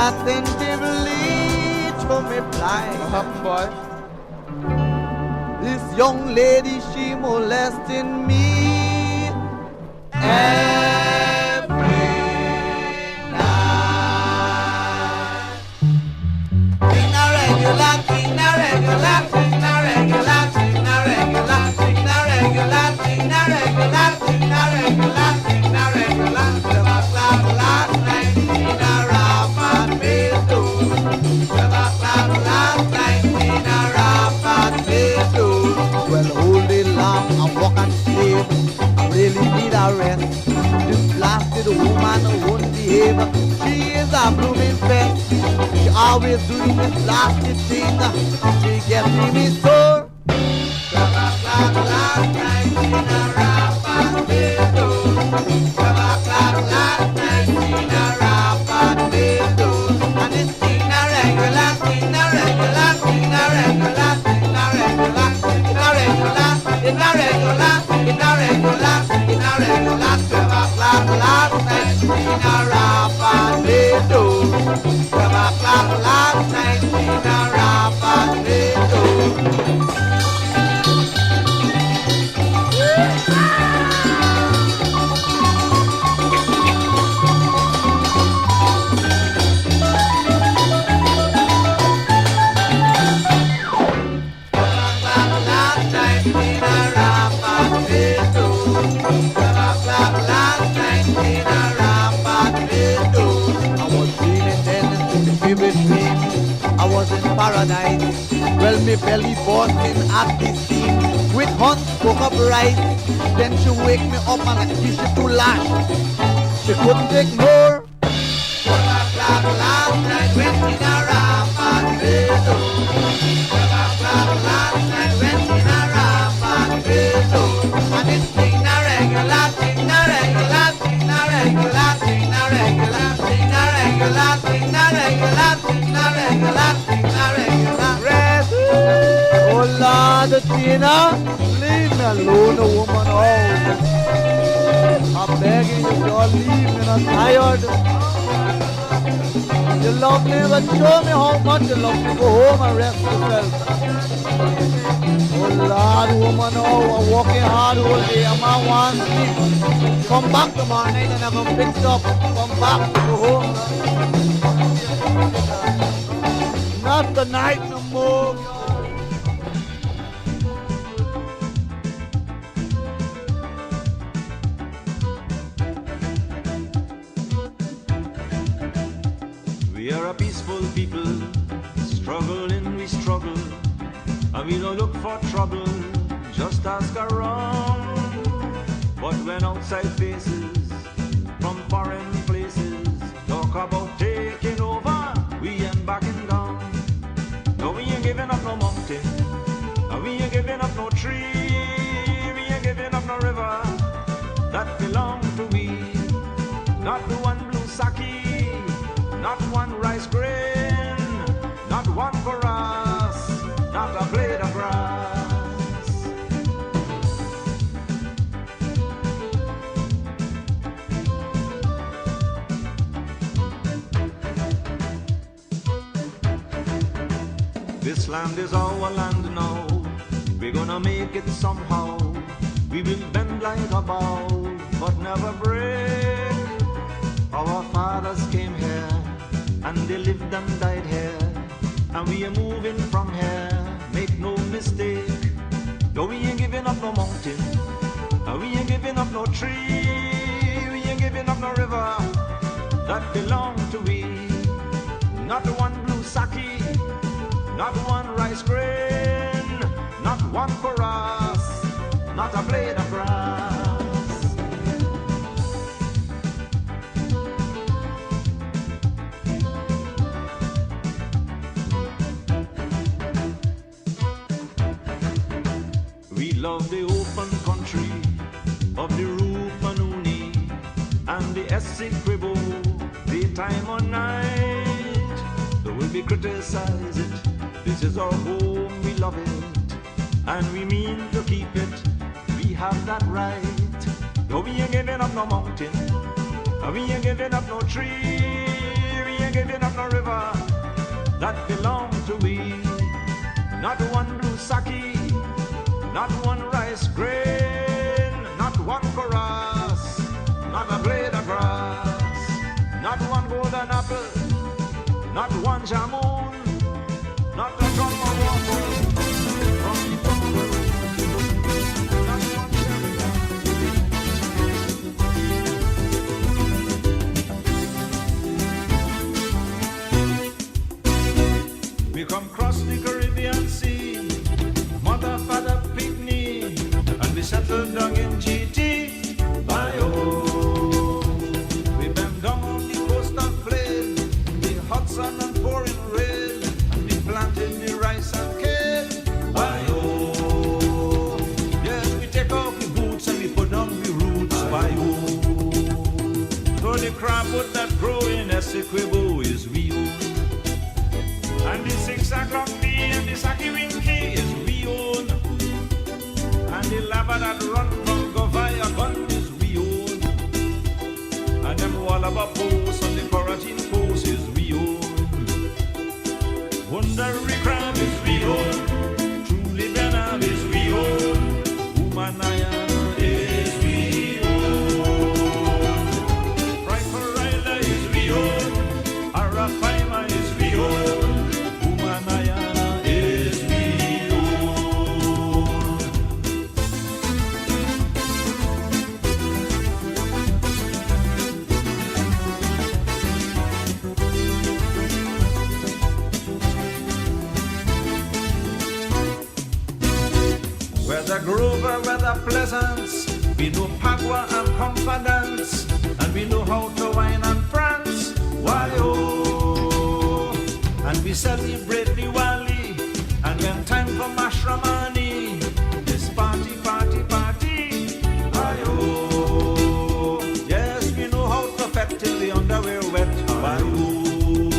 attentively to me fly. Boy. This young lady, she molesting me every night. Thing a regular, thing a regular, thing a regular, thing a regular, thing a regular, thing a regular, thing a regular, thing a regular. 7 o'clock last night in a Rapat Meadows. 7 o'clock last night in a Rapat Meadows. Well, hold it long, I'm walking slave. I really need a rest. This blasted woman won't behave. She is a blooming pest. She always doing this blasted thing. She getting me sore. 7 o'clock last night in a Rapat Meadows. 7 o'clock last night in a Rapat Meadows. And it's in a regular, in a regular, in a regular, in a regular, in a regular, in a regular, in a regular, in a regular. 7 o'clock last night in a Rapat Meadows. 7 o'clock last night in a Rapat Meadows. I was in paradise. Well, me belly busting at the scene. With Hunt spoke up right. Then she wake me up and she to lash. She couldn't take more. 12 o'clock last night went in a Rapat Meadows. 12 o'clock last night went in a Rapat Meadows. And it's thing a regular, thing a regular, thing a regular, thing a regular, thing a regular, thing a regular, thing a regular, thing a regular. Rest. Oh Lord, Tina, leave me alone, a woman. Oh, I'm begging you, don't leave me. I'm tired. You love me, but show me how much you love me. Go home and rest yourself. Oh Lord, woman, oh, I'm working hard all day. I'm on one sleep. Come back tomorrow night and I'm gonna fix up. Come back, go home. Not tonight no more. We are a peaceful people, struggling we struggle, and we don't look for trouble, just ask around. But when outside faces, from foreign places, talk about taking over, we ain't backing down. No, we ain't giving up no mountain, and we ain't giving up no tree, we ain't giving up no river, that belong to we, not the one blue sake. Not one rice grain, not one for us, not a blade of grass. This land is our land now, we're gonna make it somehow. We will bend like a bow, but never break. Our fathers came here, and they lived and died here, and we are moving from here, make no mistake. No, we ain't giving up no mountain, and we ain't giving up no tree, we ain't giving up no river, that belong to we. Not one blue sake, not one rice grain, not one for us, not a blade of grass. Love the open country of the Rupanuni and the Essequibo, daytime or night. Though we criticize it, this is our home, we love it, and we mean to keep it, we have that right. No, we ain't giving up no mountain, and we ain't giving up no tree, we ain't giving up no river, that belong to we. Not one blue sake, not one rice grain, not one chorus, not a blade of grass, not one golden apple, not one jamun, not a drop of water from the throne. We come cross the Caribbean Sea, mother, father, picnic, and we settle down in GT. Bio. We bend down on the coastal plain, the hot sun and pouring rain, and we planting the rice and cane. Bio. Yes, we take off the boots and we put down the roots. Bio. So the crabwood that grow in Essequibo is we own. And the 6 o'clock bee and the Saki Winky is we own. And the lava that run from Govaya Gun is we own. And them Wallaba posts on the Coratin coast is we own. Wondery crab is we own. Truly Benab is we own. Umanaya is we own. Frikorila is we own. Arapaima is we own. Whether Grover, whether Pleasance, we know Pagua and Confidence, and we know how to wine and prance. Why oh, and we celebrate Diwali, and when time for Mashramani, it's party, party, party. Why oh, yes, we know how to fet till the underwear wet. Why oh,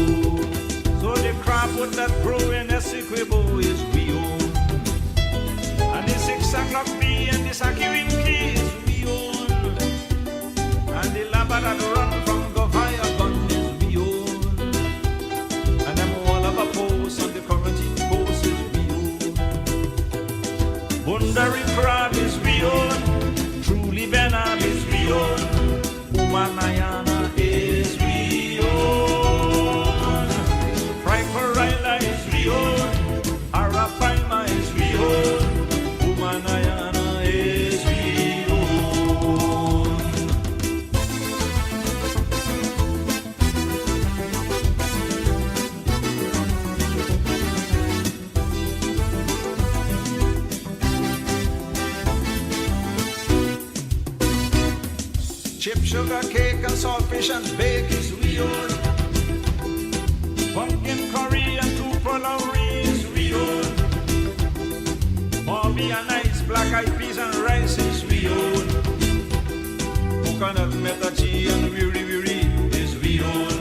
so the crabwood that grow in Essequibo is we own. And the 6 o'clock bee and the Saki Winky is we own. And the lava that run from Govaya Gun is we own. And them Wallaba posts on the Coratin coast is we own. Wondery crab is we own. Truly Benab is we own. Umanayana is we own. Frikorila is we own. Arapaima is we own. Umanayana is we own. Chip, sugar, cake, and saltfish and bake is we own. Pumpkin curry and 2 pulaury is we own. Bobby and ice, black-eyed peas and rice is we own. Coconut, metachi and wiri is we own.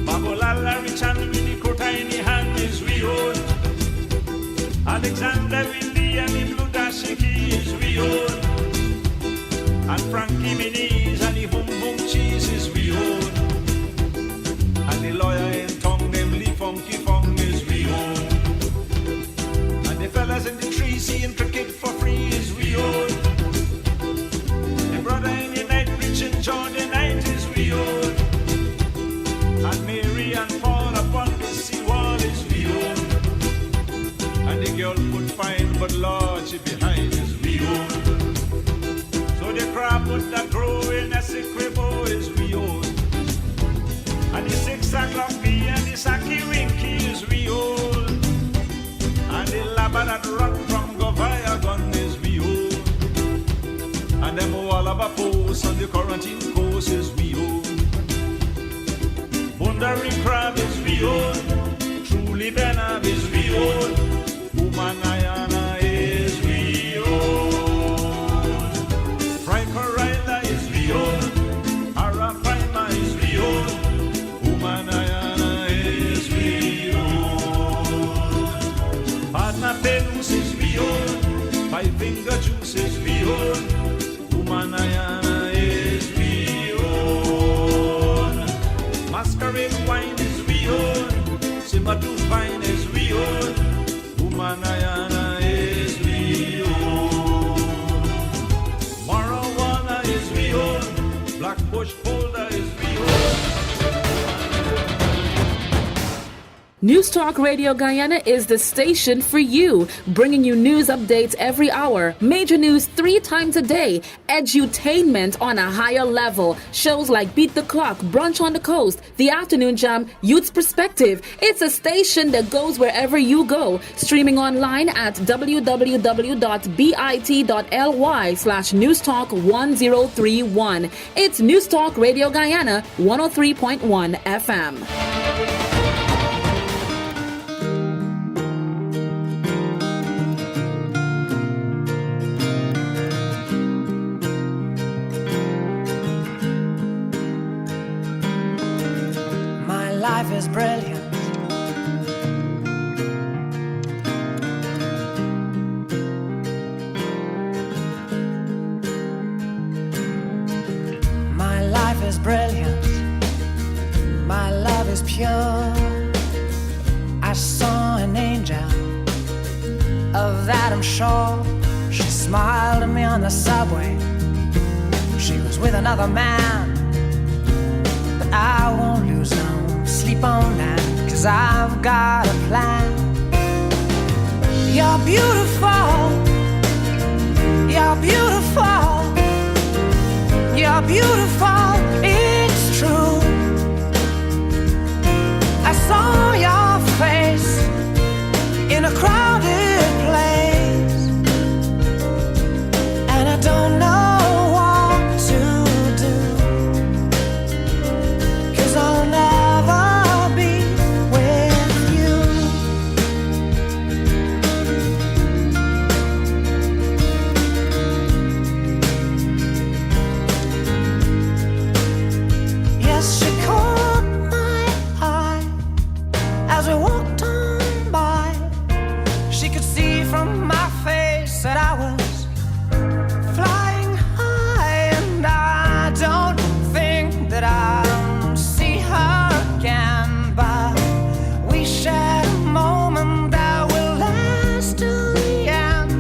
Babolala, rich and Winnie Kota in the hand is we own. Alexander, Willie and the blue dashiki is we own. And Frankie Minis and the boom boom cheese is we own. And the lawyer in tongue, them Lee Funky Fong is we own. And the fellas in the tree seeing cricket for free is we own. The brother in the night preaching John the night is we own. And Mary and Paul upon the seawall is we own. And the girl put fine but Lord she behind is we own. So the crabwood that grow in Essequibo is we own. And the 6 o'clock bee and the Saki Winky is we own. And the lava that run from Govaya Gun is we own. And them Wallaba posts on the Coratin coast is we own. Wondery crab is we own. Truly Benab is we own. Umanayana is we own. Frikorila is we own. Arapaima is we own. Umanayana is we own. Padma Penus is we own. 5 finger juice is we own. Umanayana is we own. Masquerade wine is we own. Simatu fine is we own. Umanayana is we push folder is behold. News Talk Radio Guyana is the station for you, bringing you news updates every hour, major news 3 times a day, edutainment on a higher level, shows like Beat the Clock, Brunch on the Coast, The Afternoon Jam, Youth's Perspective. It's a station that goes wherever you go, streaming online at www.bit.ly/newstalk1031. It's News Talk Radio Guyana 103.1 FM. Life is brilliant. My life is brilliant. My love is pure. I saw an angel, of that I'm sure. She smiled at me on the subway. She was with another man, but I won't lose no sleep on that, 'cause I've got a plan. You're beautiful. You're beautiful. You're beautiful. It's true. I saw your face in a crowded place, and I don't know what to do, 'cause I'll never that I was flying high, and I don't think that I'll see her again, but we shared a moment that will last till the end.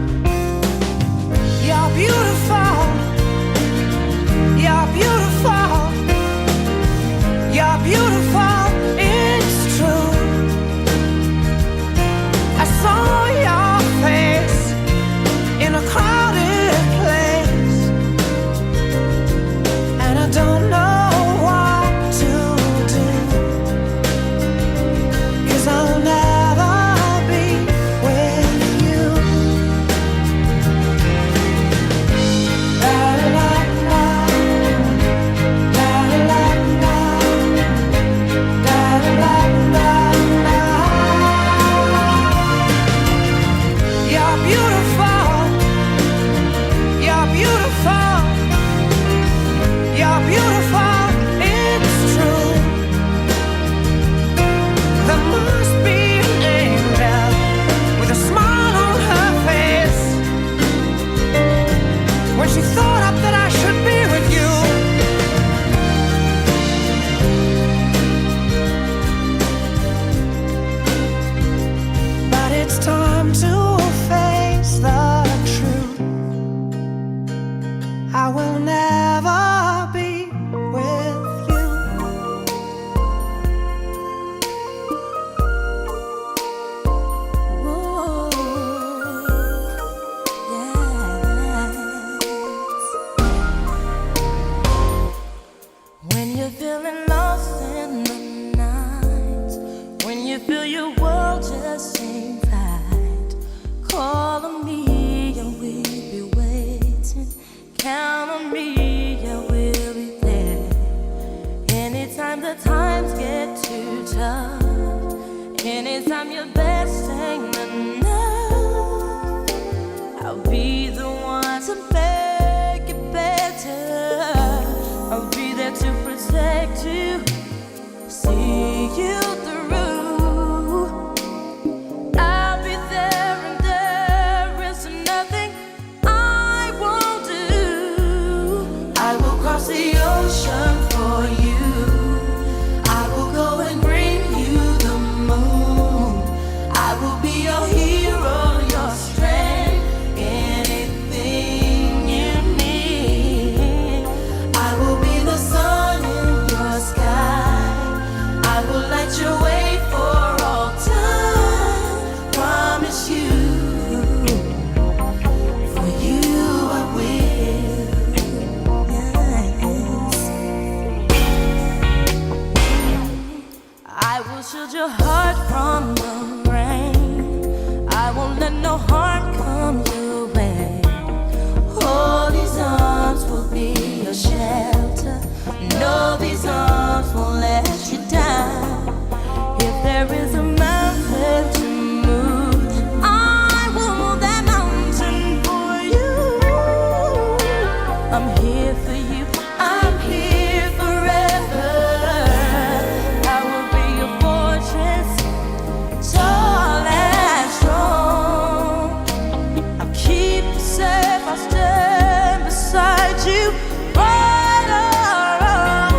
You're beautiful. You're beautiful. You're beautiful. It's true. I saw your face in a crowded place, and I don't know what to do, 'cause I'll never be with you. La la la, la la la, la la la la. You're beautiful. You're beautiful. You're beautiful. It's true. There must be an angel with a smile on her face when she thought up that I should be with you. But it's time to face the truth. I will never be with you. Ooh, yes. When you're feeling lost in the night, when you feel your world just ain't right, call on me and we'll be waiting. Count on me, I will be there. Anytime the times get too tough, anytime your best ain't enough, I'll be the one to make it better. I'll be there to protect you, see you through. I'll be there, and there is nothing I won't do. I will cross the ocean for you. I will go and bring you the moon. I will be your hero. I'm here for you, I'm here forever. I will be your fortress, tall and strong. I'll keep you safe, I'll stand beside you. Right or wrong.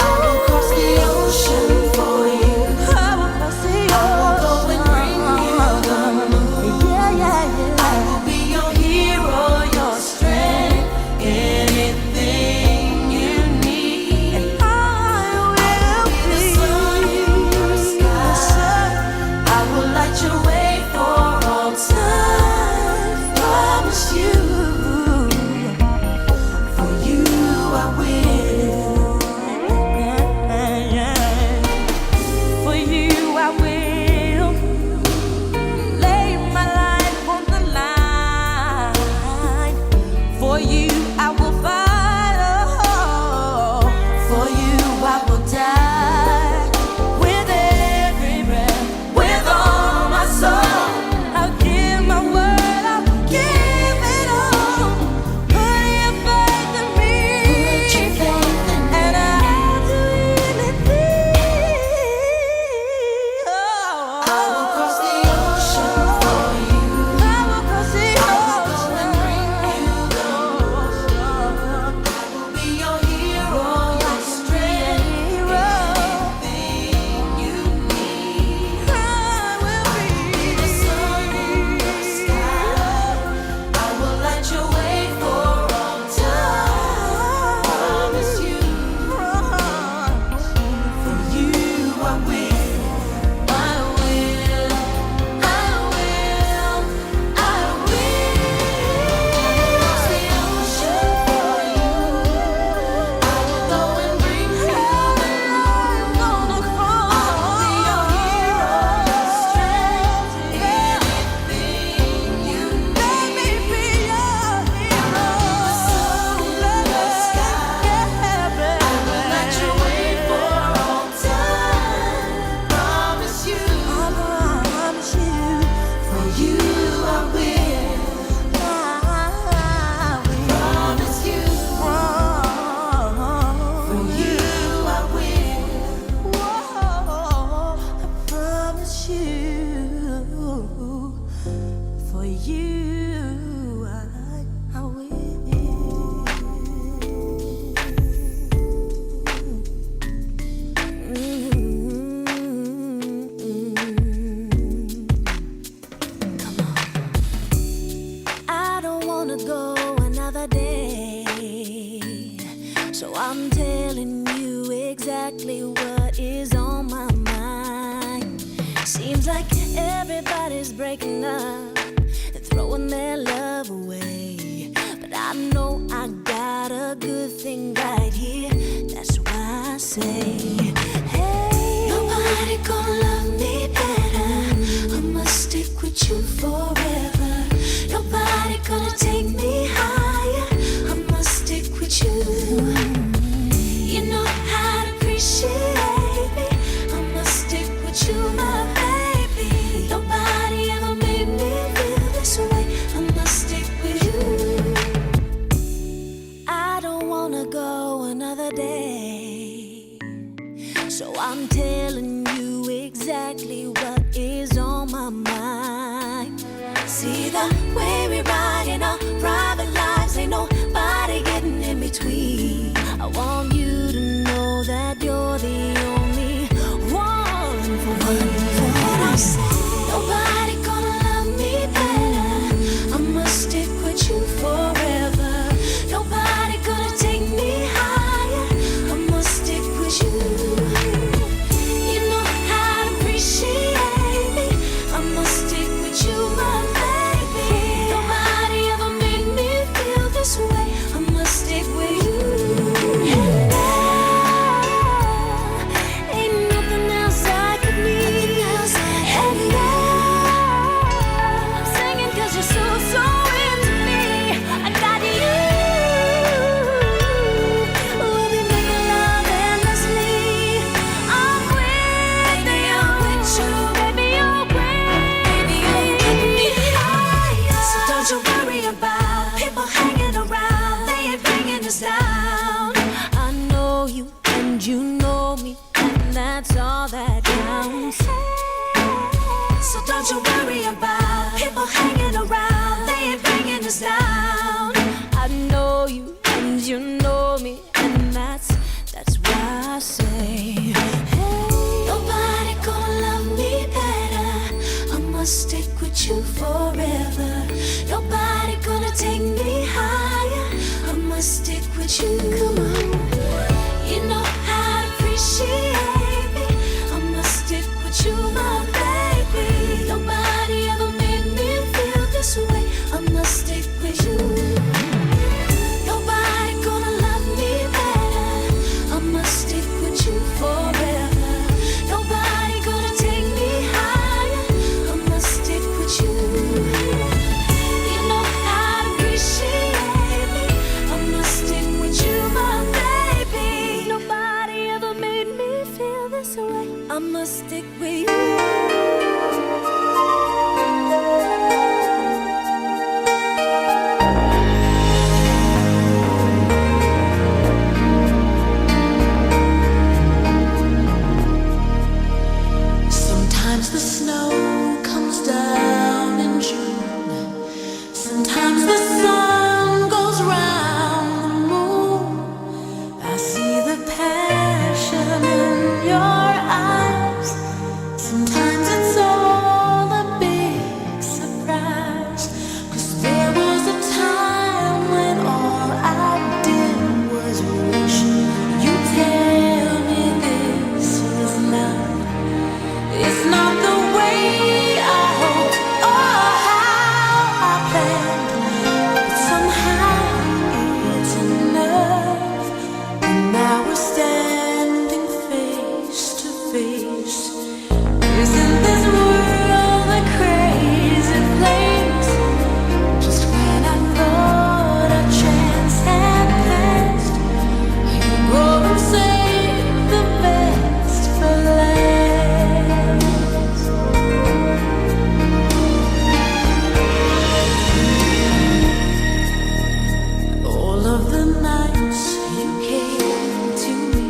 I will cross the ocean for you. I will cross the ocean. I will go and bring you the moon. Yeah, yeah, yeah. I will be your hero, your strength, anything you need. And I will be the sun in your sky. I will light your way for all time. Promise you. For you I will. For you I will lay my life on the line. For you I will fight. Oh, for you I will die. With every breath, with all my soul, I'll give my word, I'll give it all. Put your faith in me, and I'll do anything. I will cross the ocean for you. I will cross the ocean. I will go and bring you the ocean. I will be your hero, your strength, anything you need. I will be the sun in your sky. I will light your way for all time. Promise you. For you I will. I will. I will. I will. Cross the ocean for you. I will go and bring you the moon. I will be your hero, your strength, anything you need. Let me be your hero. The sun in the sky. I will light your way for all time. Promise you. For you I will. Promise you. For you I will. I promise you. For you I I don't wanna go another day, so I'm telling you exactly what is on my mind. Seems like everybody's breaking up and throwing their love away, but I know I got a good thing right here. That's why I say, hey, nobody gonna love me better. I must stick with you forever. Nobody gonna take me higher. I must stick with you. You know how to appreciate me. I must stick with you, my baby. Nobody ever made me feel this way. I must stick with you. I don't wanna go another day, so I'm telling you exactly what is on my mind. See the way we ride in our private lives, ain't nobody getting in between. I want you to know that you're the only one for me. What I say, nobody gonna love me better. I must stick with you forever. Nobody gonna take me higher. I must stick with you. You know how to appreciate me. I must stick with you, my baby. Nobody ever made me feel this way. I must stick with you. you means you know me, and that's why I say, hey, nobody gonna love me better. I must stick with you forever. Nobody gonna take me higher. I must stick with you. Come on, you know how to appreciate me. I must stick with you, my baby. Nobody ever made me feel this way. I must stick with you. Nobody gonna love me better. I must stick with you forever. Nobody gonna take me higher. I must stick with you. You know how to appreciate me. I must stick with you, my baby. Nobody ever made me feel this way. I must stick with you. Sometimes the snow comes down in June. Sometimes the sun goes round the moon. I see the passion in your eyes. Sometimes it's all a big surprise. 'Cause there was a time when all I did was wish you'd tell me this is love. It's not the way I hoped or how I planned, but somehow it's enough. And now we're standing face to face. Isn't this world a crazy place? Just when I thought a chance had passed, you go and save the best for last. All of the nights you came to me,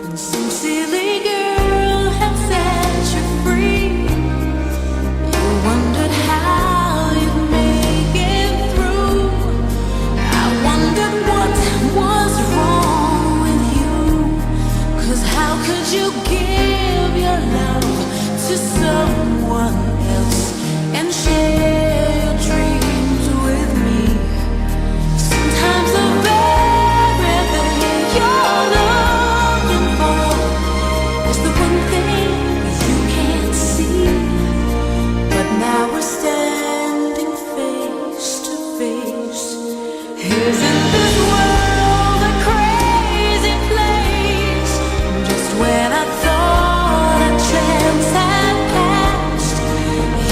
when some silly girl had set you free, you wondered how you'd make it through. I wondered what was wrong with you. 'Cause how could you give your love to someone else and share your dreams with me? Sometimes the very thing you're looking for is the one thing you can't see. But now we're standing face to face. Isn't this world a crazy place? Just when I thought a chance had passed,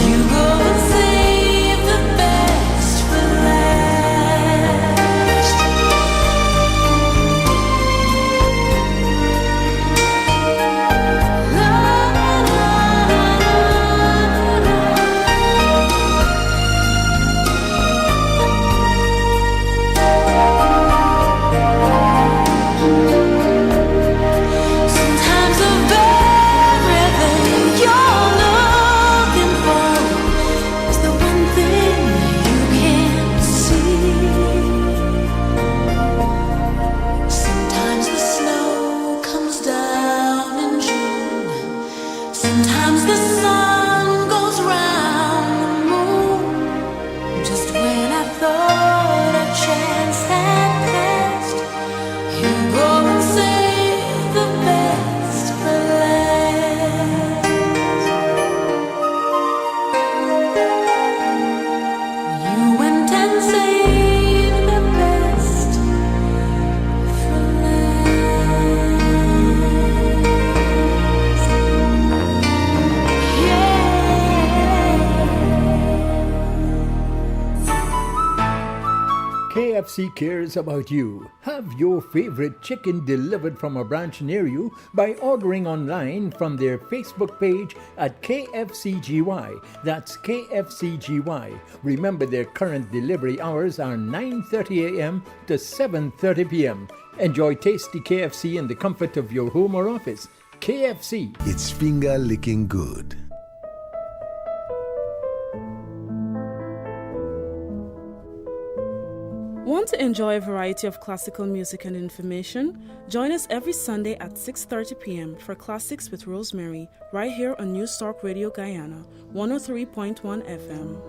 you go and save the best for last. Sometimes the very thing you're looking for is the one thing you can't see. Sometimes the snow comes down in June. Sometimes the sun goes round the moon. Just when I thought a chance had passed, you go and save the best for last. You went and saved the best for last. KFC cares about you. Have your favorite chicken delivered from a branch near you by ordering online from their Facebook page at KFCGY. That's KFCGY. Remember, their current delivery hours are 9:30 a.m. to 7:30 p.m. Enjoy tasty KFC in the comfort of your home or office. KFC. It's finger licking good. Want to enjoy a variety of classical music and information? Join us every Sunday at 6:30 p.m. for Classics with Rosemary, right here on News Talk Radio Guyana, 103.1 FM.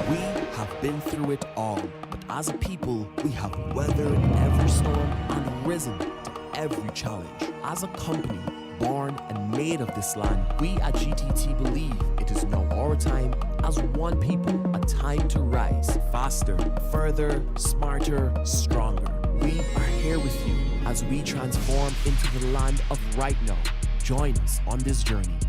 We have been through it all, but as a people, we have weathered every storm and risen to every challenge. As a company, born and made of this land, we at GTT believe it is now our time as one people, a time to rise faster, further, smarter, stronger. We are here with you as we transform into the land of right now. Join us on this journey.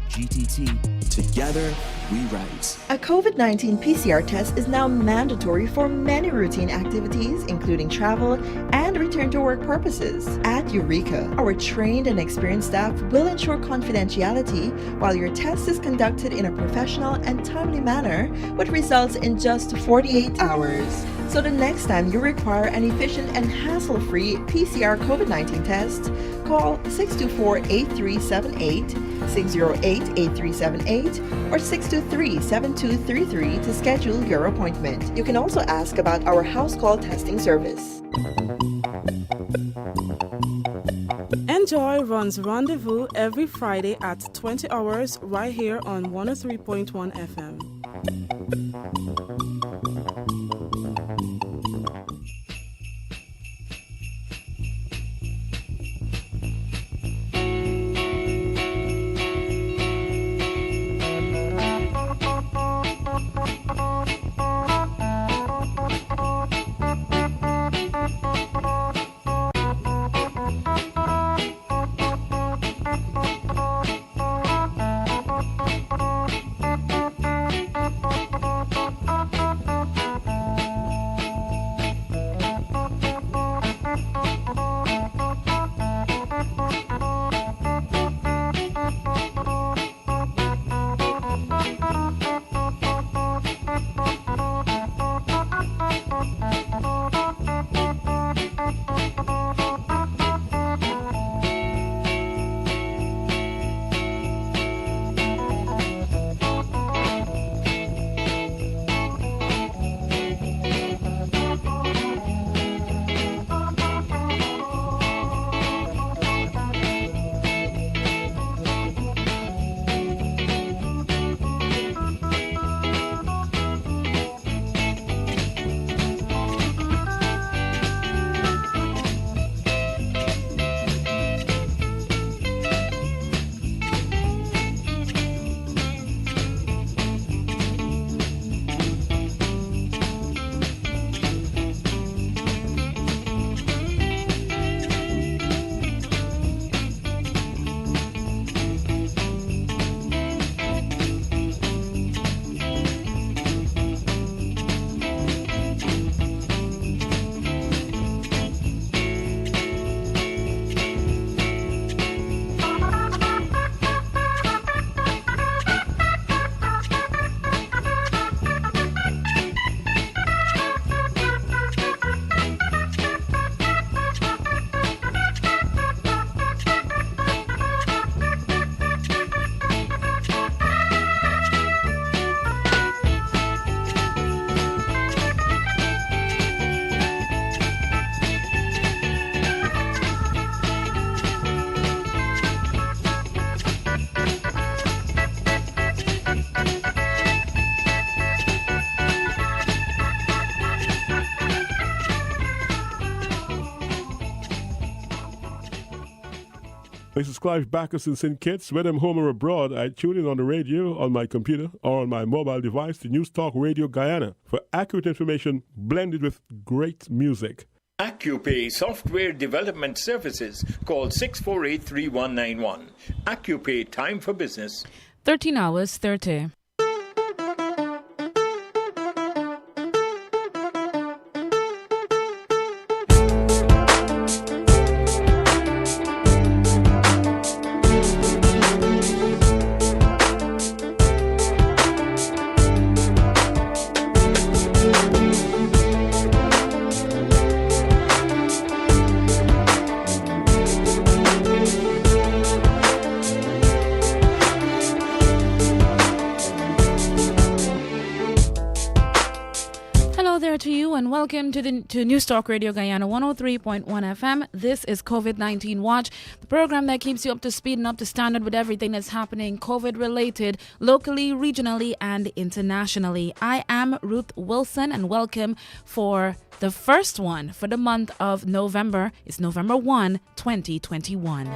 GTT, together we rise. A COVID-19 PCR test is now mandatory for many routine activities, including travel and return to work purposes. At Eureka, our trained and experienced staff will ensure confidentiality while your test is conducted in a professional and timely manner with results in just 48 hours. So the next time you require an efficient and hassle-free PCR COVID-19 test, call 624-8378, 608-8378, or 623-7233 to schedule your appointment. You can also ask about our house call testing service. Enjoy Ron's Rendezvous every Friday at 20 hours right here on 103.1 FM. This is Clive Backus in St. Kitts. Whether I'm home or abroad, I tune in on the radio, on my computer, or on my mobile device to News Talk Radio Guyana for accurate information blended with great music. AccuPay Software Development Services. Call 648-3191. AccuPay, time for business. 13 hours 30. to you and welcome to News Talk Radio Guyana 103.1 FM. This is COVID-19 Watch, the program that keeps you up to speed and up to standard with everything that's happening COVID-related, locally, regionally, and internationally. I am Ruth Wilson and welcome for the first one for the month of November. It's November 1, 2021.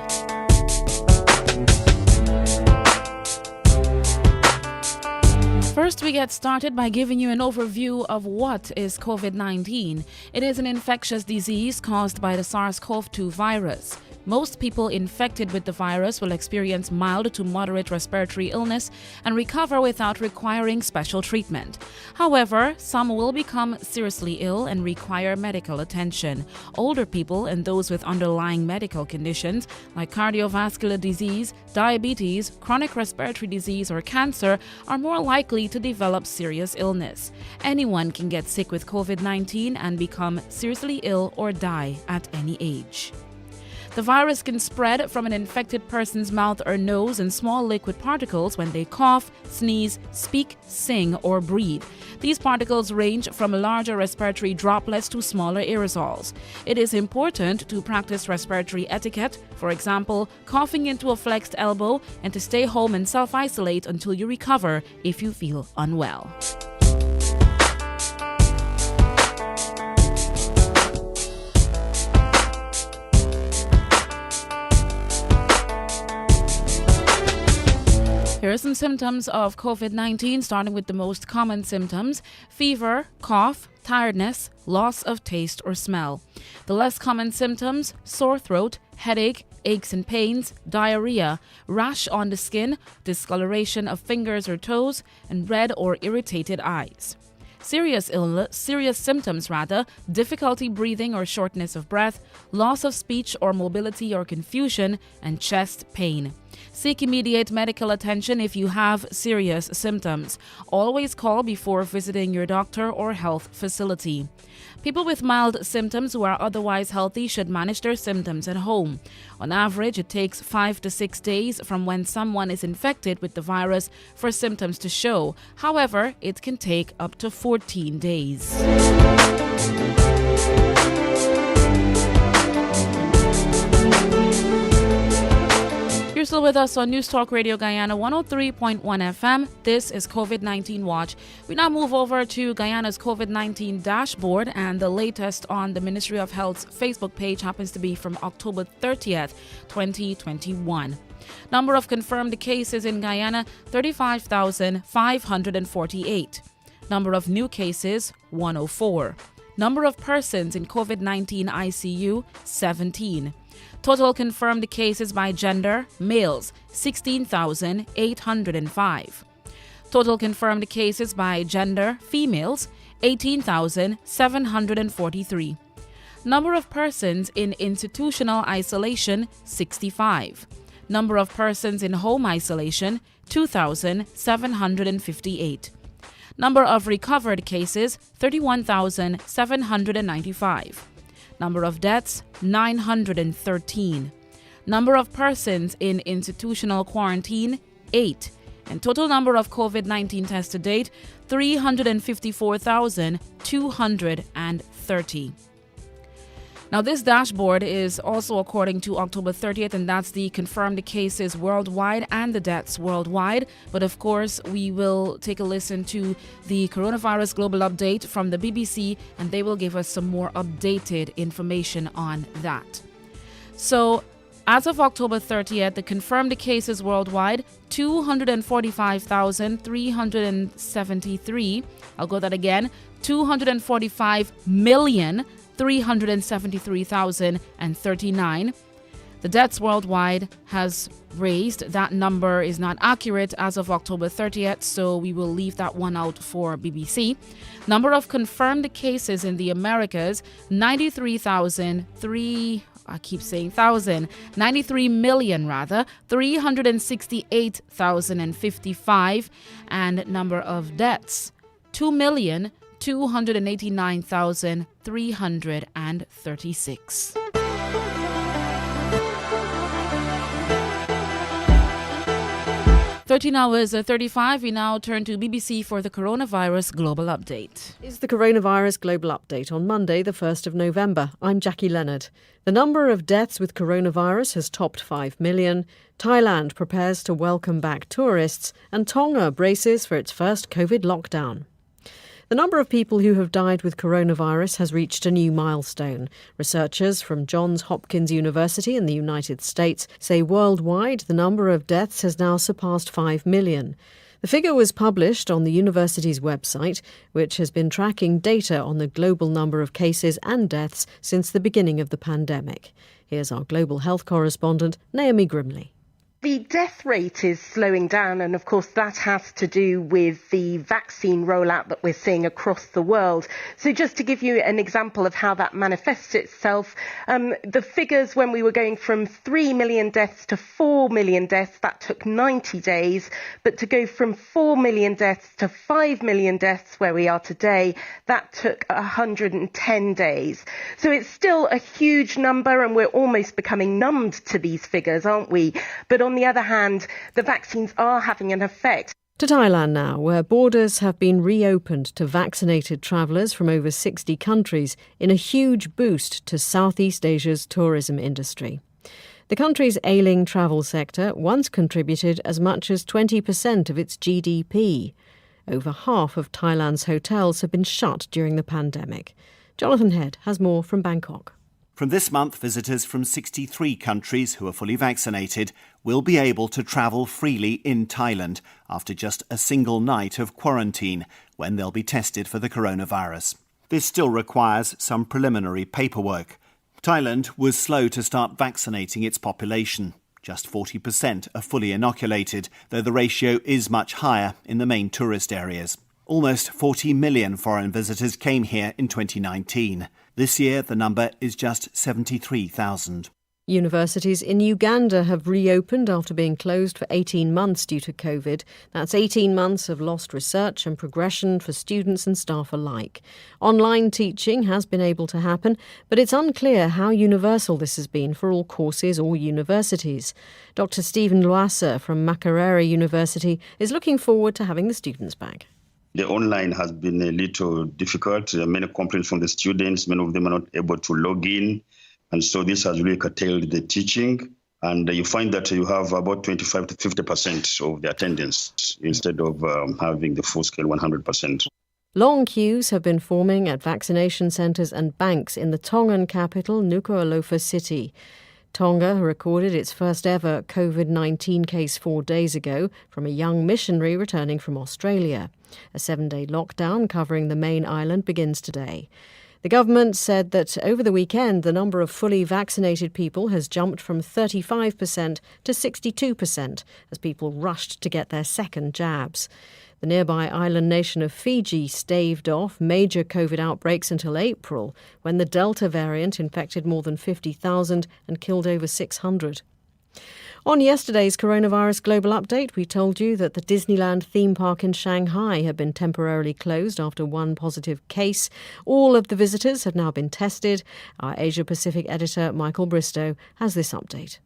First, we get started by giving you an overview of what is COVID-19. It is an infectious disease caused by the SARS-CoV-2 virus. Most people infected with the virus will experience mild to moderate respiratory illness and recover without requiring special treatment. However, some will become seriously ill and require medical attention. Older people and those with underlying medical conditions like cardiovascular disease, diabetes, chronic respiratory disease, or cancer are more likely to develop serious illness. Anyone can get sick with COVID-19 and become seriously ill or die at any age. The virus can spread from an infected person's mouth or nose in small liquid particles when they cough, sneeze, speak, sing, or breathe. These particles range from larger respiratory droplets to smaller aerosols. It is important to practice respiratory etiquette, for example, coughing into a flexed elbow, and to stay home and self-isolate until you recover if you feel unwell. Here are some symptoms of COVID-19, starting with the most common symptoms: fever, cough, tiredness, loss of taste or smell. The less common symptoms: sore throat, headache, aches and pains, diarrhea, rash on the skin, discoloration of fingers or toes, and red or irritated eyes. Serious symptoms, difficulty breathing or shortness of breath, loss of speech or mobility or confusion, and chest pain. Seek immediate medical attention if you have serious symptoms. Always call before visiting your doctor or health facility. People with mild symptoms who are otherwise healthy should manage their symptoms at home. On average, it takes 5 to 6 days from when someone is infected with the virus for symptoms to show. However, it can take up to 14 days. You're still with us on News Talk Radio Guyana 103.1 FM. This is COVID-19 Watch. We now move over to Guyana's COVID-19 dashboard, and the latest on the Ministry of Health's Facebook page happens to be from October 30th, 2021. Number of confirmed cases in Guyana, 35,548. Number of new cases, 104. Number of persons in COVID-19 ICU, 17. Total confirmed cases by gender, males, 16,805. Total confirmed cases by gender, females, 18,743. Number of persons in institutional isolation, 65. Number of persons in home isolation, 2,758. Number of recovered cases, 31,795. Number of deaths, 913. Number of persons in institutional quarantine, 8. And total number of COVID-19 tests to date, 354,230. Now, this dashboard is also according to October 30th, and that's the confirmed cases worldwide and the deaths worldwide. But of course, we will take a listen to the coronavirus global update from the BBC, and they will give us some more updated information on that. So, as of October 30th, the confirmed cases worldwide, 245,373. I'll go that again, 245,373,039. The deaths worldwide has raised. That number is not accurate as of October 30th, so we will leave that one out for BBC. Number of confirmed cases in the Americas, 93,368,055, and number of deaths, 2,289,336. 13 hours 35, we now turn to BBC for the coronavirus global update. Is the coronavirus global update on Monday, the 1st of November. I'm Jackie Leonard. The number of deaths with coronavirus has topped 5 million. Thailand prepares to welcome back tourists, and Tonga braces for its first COVID lockdown. The number of people who have died with coronavirus has reached a new milestone. Researchers from Johns Hopkins University in the United States say worldwide the number of deaths has now surpassed 5 million. The figure was published on the university's website, which has been tracking data on the global number of cases and deaths since the beginning of the pandemic. Here's our global health correspondent, Naomi Grimley. The death rate is slowing down, and of course that has to do with the vaccine rollout that we're seeing across the world. So just to give you an example of how that manifests itself, the figures when we were going from 3 million deaths to 4 million deaths, that took 90 days. But to go from 4 million deaths to 5 million deaths, where we are today, that took 110 days. So it's still a huge number, and we're almost becoming numbed to these figures, aren't we? But on the other hand, the vaccines are having an effect. To Thailand now, where borders have been reopened to vaccinated travellers from over 60 countries in a huge boost to Southeast Asia's tourism industry. The country's ailing travel sector once contributed as much as 20% of its GDP. Over half of Thailand's hotels have been shut during the pandemic. Jonathan Head has more from Bangkok. From this month, visitors from 63 countries who are fully vaccinated will be able to travel freely in Thailand after just a single night of quarantine, when they'll be tested for the coronavirus. This still requires some preliminary paperwork. Thailand was slow to start vaccinating its population. Just 40% are fully inoculated, though the ratio is much higher in the main tourist areas. Almost 40 million foreign visitors came here in 2019. This year, the number is just 73,000. Universities in Uganda have reopened after being closed for 18 months due to COVID. That's 18 months of lost research and progression for students and staff alike. Online teaching has been able to happen, but it's unclear how universal this has been for all courses or universities. Dr. Stephen Luasa from Makerere University is looking forward to having the students back. The online has been a little difficult. Many complaints from the students. Many of them are not able to log in. And so this has really curtailed the teaching. And you find that you have about 25 to 50% of the attendance instead of having the full scale 100%. Long queues have been forming at vaccination centres and banks in the Tongan capital, Nuku'alofa City. Tonga recorded its first ever COVID-19 case 4 days ago from a young missionary returning from Australia. A 7-day lockdown covering the main island begins today. The government said that over the weekend, the number of fully vaccinated people has jumped from 35% to 62% as people rushed to get their second jabs. The nearby island nation of Fiji staved off major COVID outbreaks until April, when the Delta variant infected more than 50,000 and killed over 600. On yesterday's coronavirus global update, we told you that the Disneyland theme park in Shanghai had been temporarily closed after one positive case. All of the visitors have now been tested. Our Asia-Pacific editor, Michael Bristow, has this update.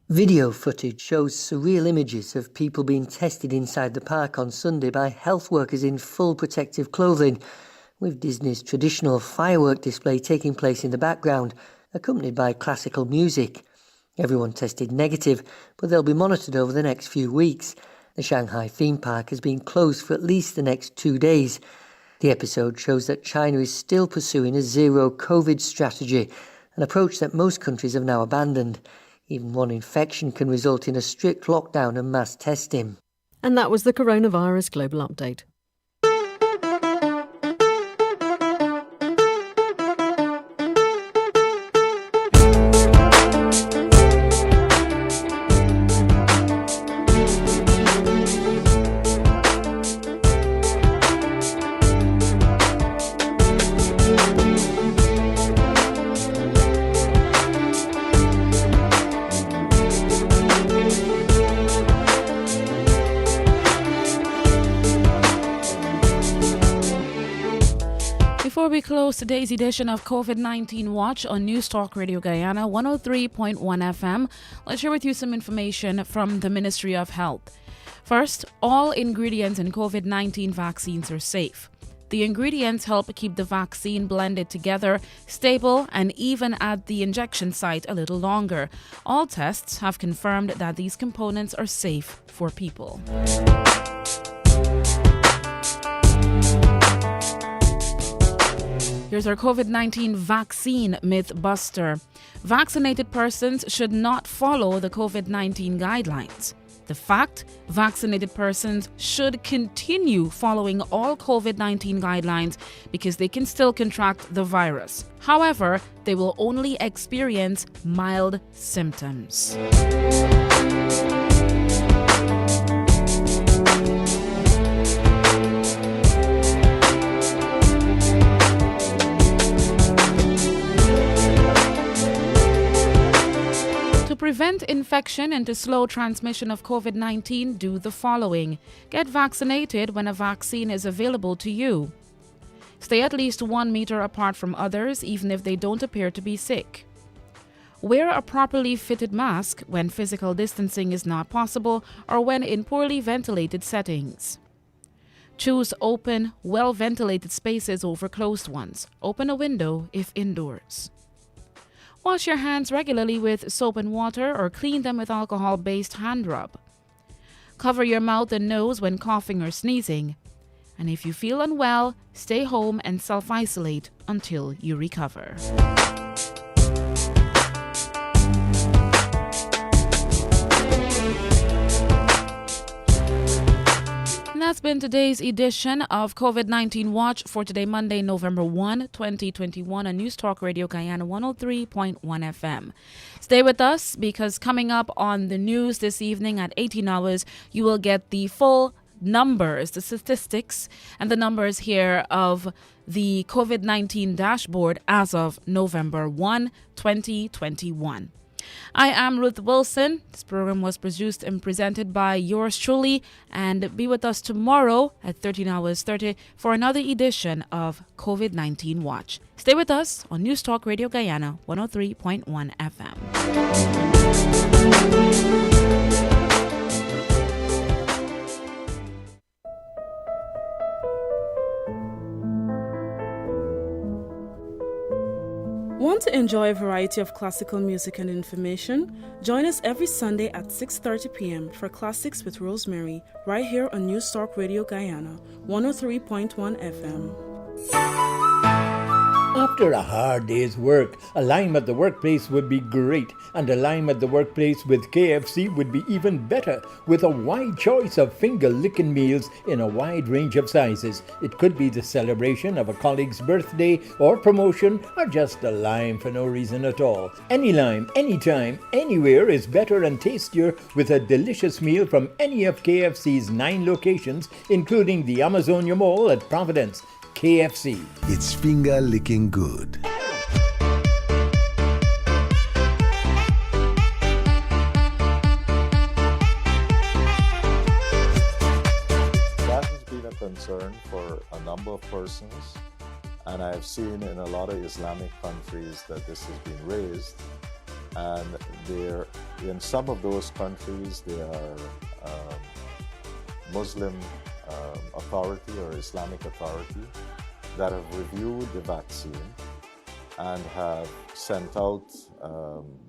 Video footage shows surreal images of people being tested inside the park on Sunday by health workers in full protective clothing, with Disney's traditional firework display taking place in the background, accompanied by classical music. Everyone tested negative, but they'll be monitored over the next few weeks. The Shanghai theme park has been closed for at least the next 2 days. The episode shows that China is still pursuing a zero-COVID strategy, an approach that most countries have now abandoned. Even one infection can result in a strict lockdown and mass testing. And that was the coronavirus global update. Before we close today's edition of COVID-19 Watch on News Talk Radio Guyana 103.1 FM, let's share with you some information from the Ministry of Health. First, all ingredients in COVID-19 vaccines are safe. The ingredients help keep the vaccine blended together, stable, and even at the injection site a little longer. All tests have confirmed that these components are safe for people. Here's our COVID-19 vaccine myth buster. Vaccinated persons should not follow the COVID-19 guidelines. The fact, vaccinated persons should continue following all COVID-19 guidelines because they can still contract the virus. However, they will only experience mild symptoms. To prevent infection and to slow transmission of COVID-19, do the following. Get vaccinated when a vaccine is available to you. Stay at least 1 meter apart from others, even if they don't appear to be sick. Wear a properly fitted mask when physical distancing is not possible or when in poorly ventilated settings. Choose open, well-ventilated spaces over closed ones. Open a window if indoors. Wash your hands regularly with soap and water or clean them with alcohol-based hand rub. Cover your mouth and nose when coughing or sneezing. And if you feel unwell, stay home and self-isolate until you recover. That's been today's edition of COVID-19 Watch for today, Monday, November 1, 2021 on News Talk Radio Guyana 103.1 FM. Stay with us because coming up on the news this evening at 18 hours, you will get the full numbers, the statistics, and the numbers here of the COVID-19 dashboard as of November 1, 2021. I am Ruth Wilson. This program was produced and presented by yours truly. And be with us tomorrow at 13 hours 30 for another edition of COVID-19 Watch. Stay with us on News Talk Radio Guyana 103.1 FM. Want to enjoy a variety of classical music and information? Join us every Sunday at 6:30 p.m. for Classics with Rosemary, right here on News Talk Radio Guyana, 103.1 FM. After a hard day's work, a lime at the workplace would be great, and a lime at the workplace with KFC would be even better, with a wide choice of finger-licking meals in a wide range of sizes. It could be the celebration of a colleague's birthday or promotion, or just a lime for no reason at all. Any lime, anytime, anywhere is better and tastier with a delicious meal from any of KFC's 9 locations, including the Amazonia Mall at Providence. KFC. It's finger licking good. That has been a concern for a number of persons, and I have seen in a lot of Islamic countries that this has been raised, and in some of those countries there are Muslim authority or Islamic authority that have reviewed the vaccine and have sent out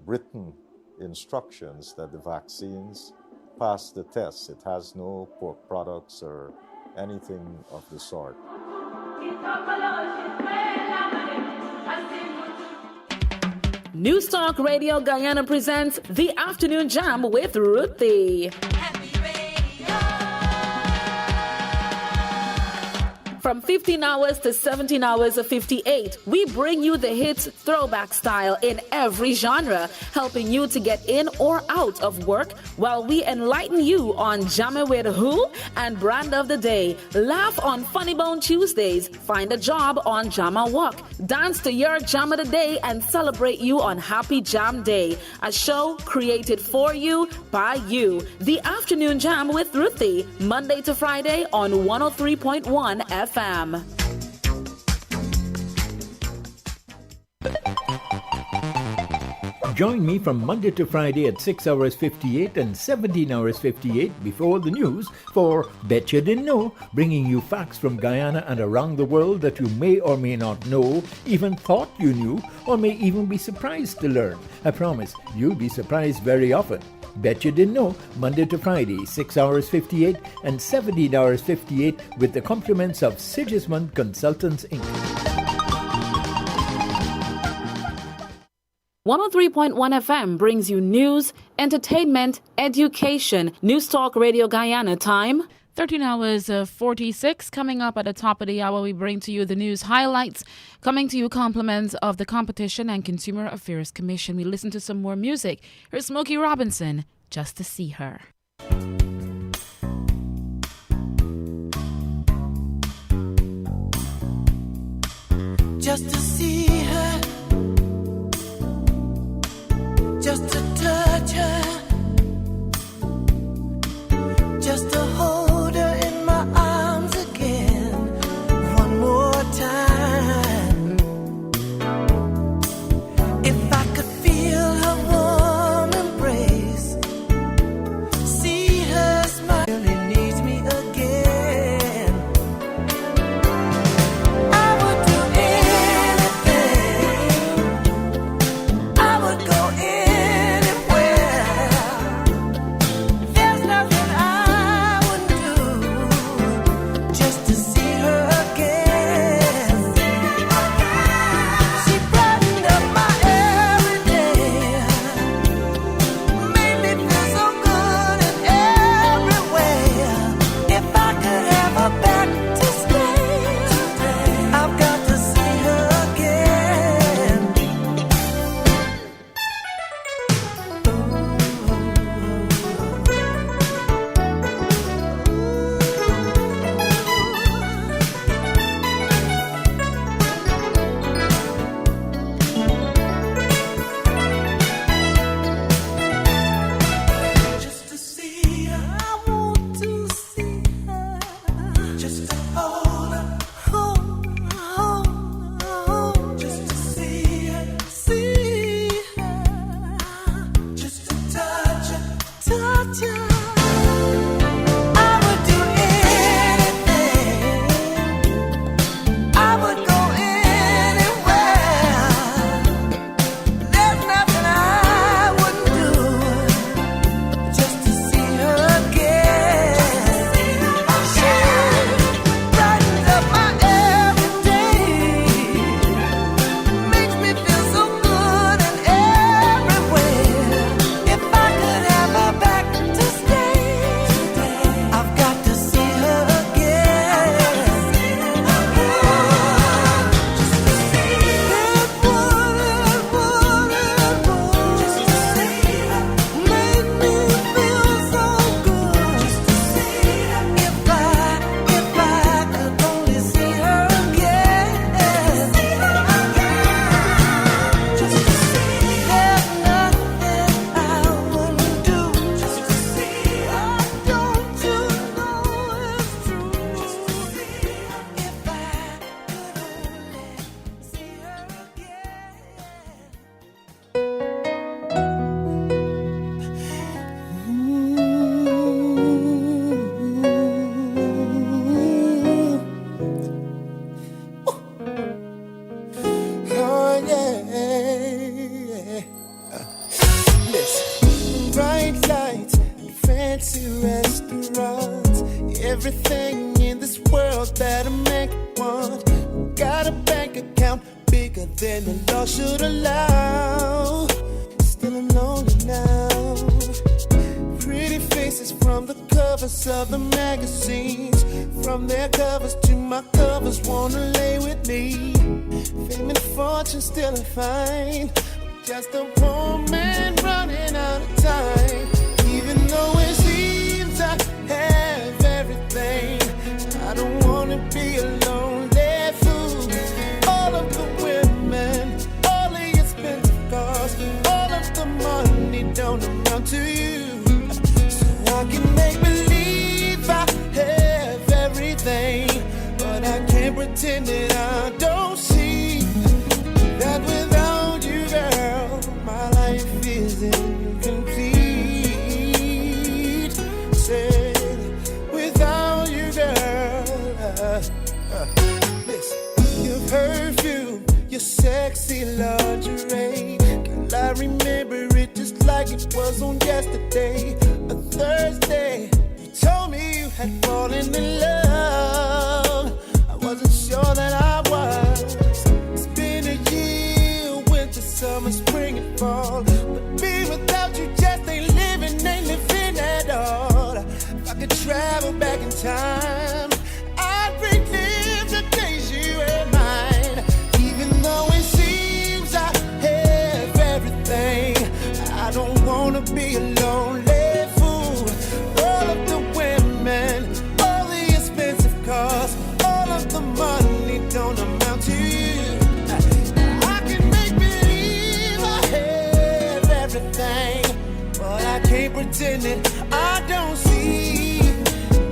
written instructions that the vaccines pass the test. It has no pork products or anything of the sort. News Talk Radio Guyana presents The Afternoon Jam with Ruthie. From 15 hours to 17 hours of 58, we bring you the hits throwback style in every genre, helping you to get in or out of work while we enlighten you on Jammer with Who and Brand of the Day. Laugh on Funny Bone Tuesdays, find a job on Jammer Walk, dance to your Jam of the Day and celebrate you on Happy Jam Day, a show created for you by you. The Afternoon Jam with Ruthie, Monday to Friday on 103.1 FM. Join me from Monday to Friday at 6 hours 58 and 17 hours 58 before the news for Bet You Didn't Know, bringing you facts from Guyana and around the world that you may or may not know, even thought you knew, or may even be surprised to learn. I promise, you'll be surprised very often. Bet You Didn't Know, Monday to Friday, 6 hours 58 and 17 hours 58 with the compliments of Sigismund Consultants Inc. 103.1 FM brings you news, entertainment, education. News Talk Radio Guyana time. 13 hours 46. Coming up at the top of the hour, we bring to you the news highlights. Coming to you compliments of the Competition and Consumer Affairs Commission. We listen to some more music. Here's Smokey Robinson, Just to See Her. Just to see her, just to touch her, just to hold her in my arms again, one more time. If I could feel her warm embrace, see her smile, really needs me again. I would do anything, I would go everything in this world that a man could want. Got a bank account bigger than the law should allow. Still I'm lonely now. Pretty faces from the covers of the magazines. From their covers to my covers, wanna lay with me. Fame and fortune still I find. Just a poor man running out of time. Even though it seems I have everything, I don't wanna be a lonely fool. All of the women, all of your expensive cars, all of the money don't amount to you. So I can make believe I have everything, but I can't pretend that I don't see that without you, girl, my life sexy lingerie. Girl, I remember it just like it was on yesterday, a Thursday. You told me you had fallen in love. I wasn't sure that I was. It's been a year, winter, summer, spring, and fall. But being without you just ain't living at all. If I could travel back in time, I'd relive the days you were mine. Even though it seems I have everything, I don't wanna be a lonely fool. All of the women, all the expensive cars, all of the money don't amount to you. I can make believe I have everything, but I can't pretend that I don't see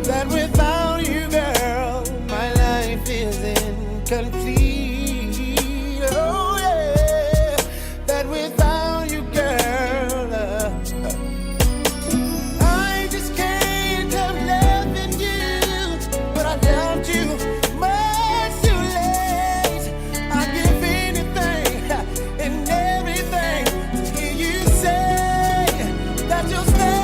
that without you, girl, my life is incomplete. Oh yeah, that without you, girl, I just can't help loving you, but I loved you much too late. I'd give anything and everything to hear you say that you'll stay.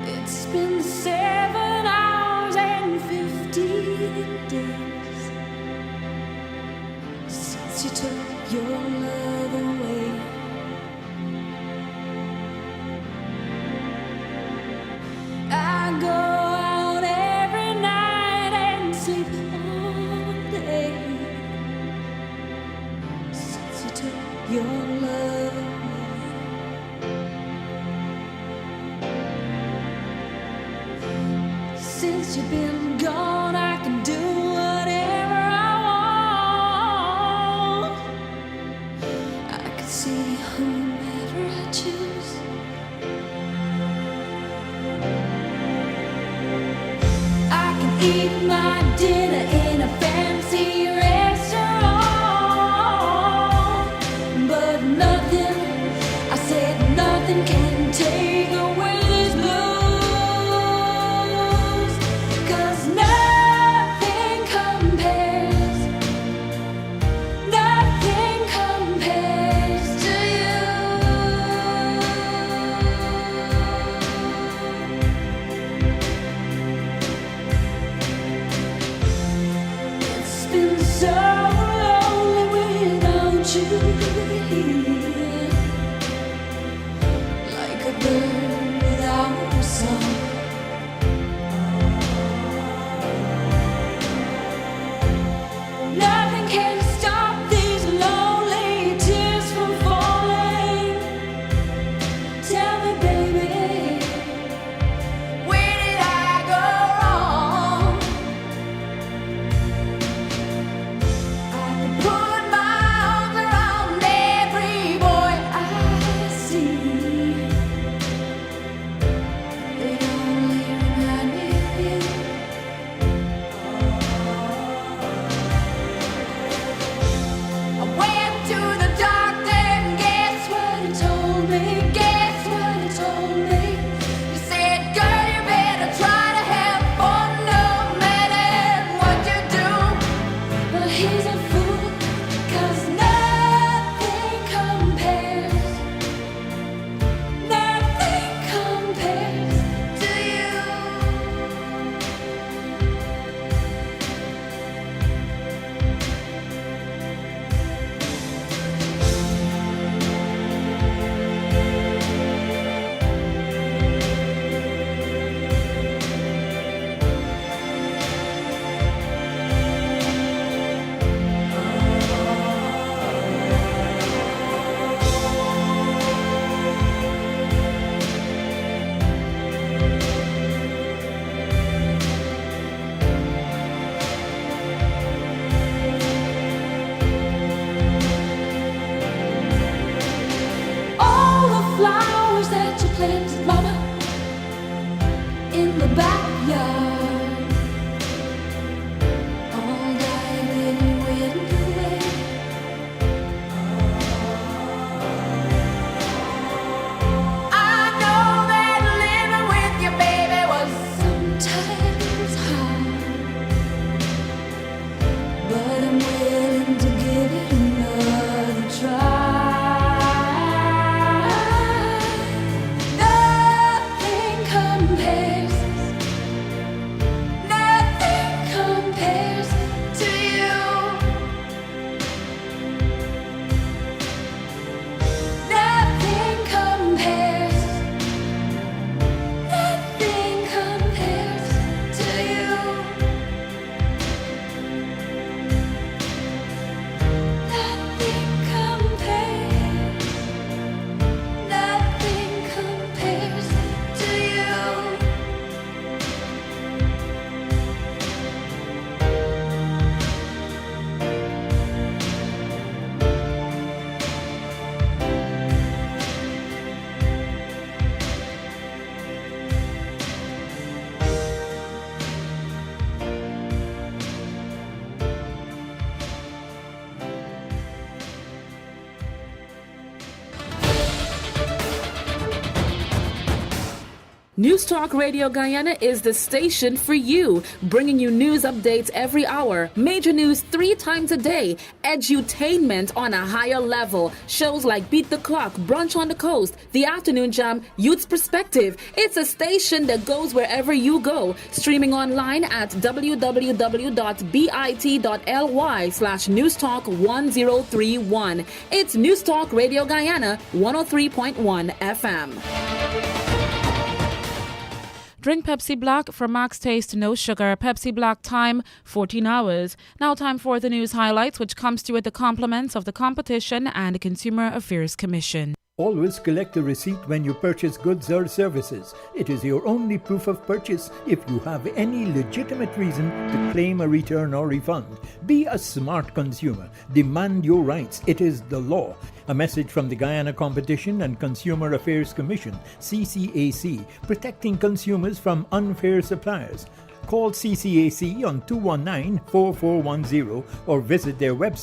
It's been 7 hours and 15 days since you took your love away. I go out every night and sleep all day since you took your love away. Since you've been gone, I can do whatever I want. I can see whomever I choose. I can eat my dinner in a fancy restaurant, but nothing, I said nothing can take away this blues. So lonely without you here. News Talk Radio Guyana is the station for you, bringing you news updates every hour, major news 3 times a day, edutainment on a higher level, shows like Beat the Clock, Brunch on the Coast, The Afternoon Jam, Youth's Perspective. It's a station that goes wherever you go, streaming online at www.bit.ly/newstalk1031. It's News Talk Radio Guyana, 103.1 FM. Drink Pepsi Black for max taste, no sugar. Pepsi Black time, 14 hours. Now time for the news highlights, which comes to you with the compliments of the Competition and Consumer Affairs Commission. Always collect a receipt when you purchase goods or services. It is your only proof of purchase if you have any legitimate reason to claim a return or refund. Be a smart consumer. Demand your rights. It is the law. A message from the Guyana Competition and Consumer Affairs Commission, CCAC, protecting consumers from unfair suppliers. Call CCAC on 219-4410 or visit their website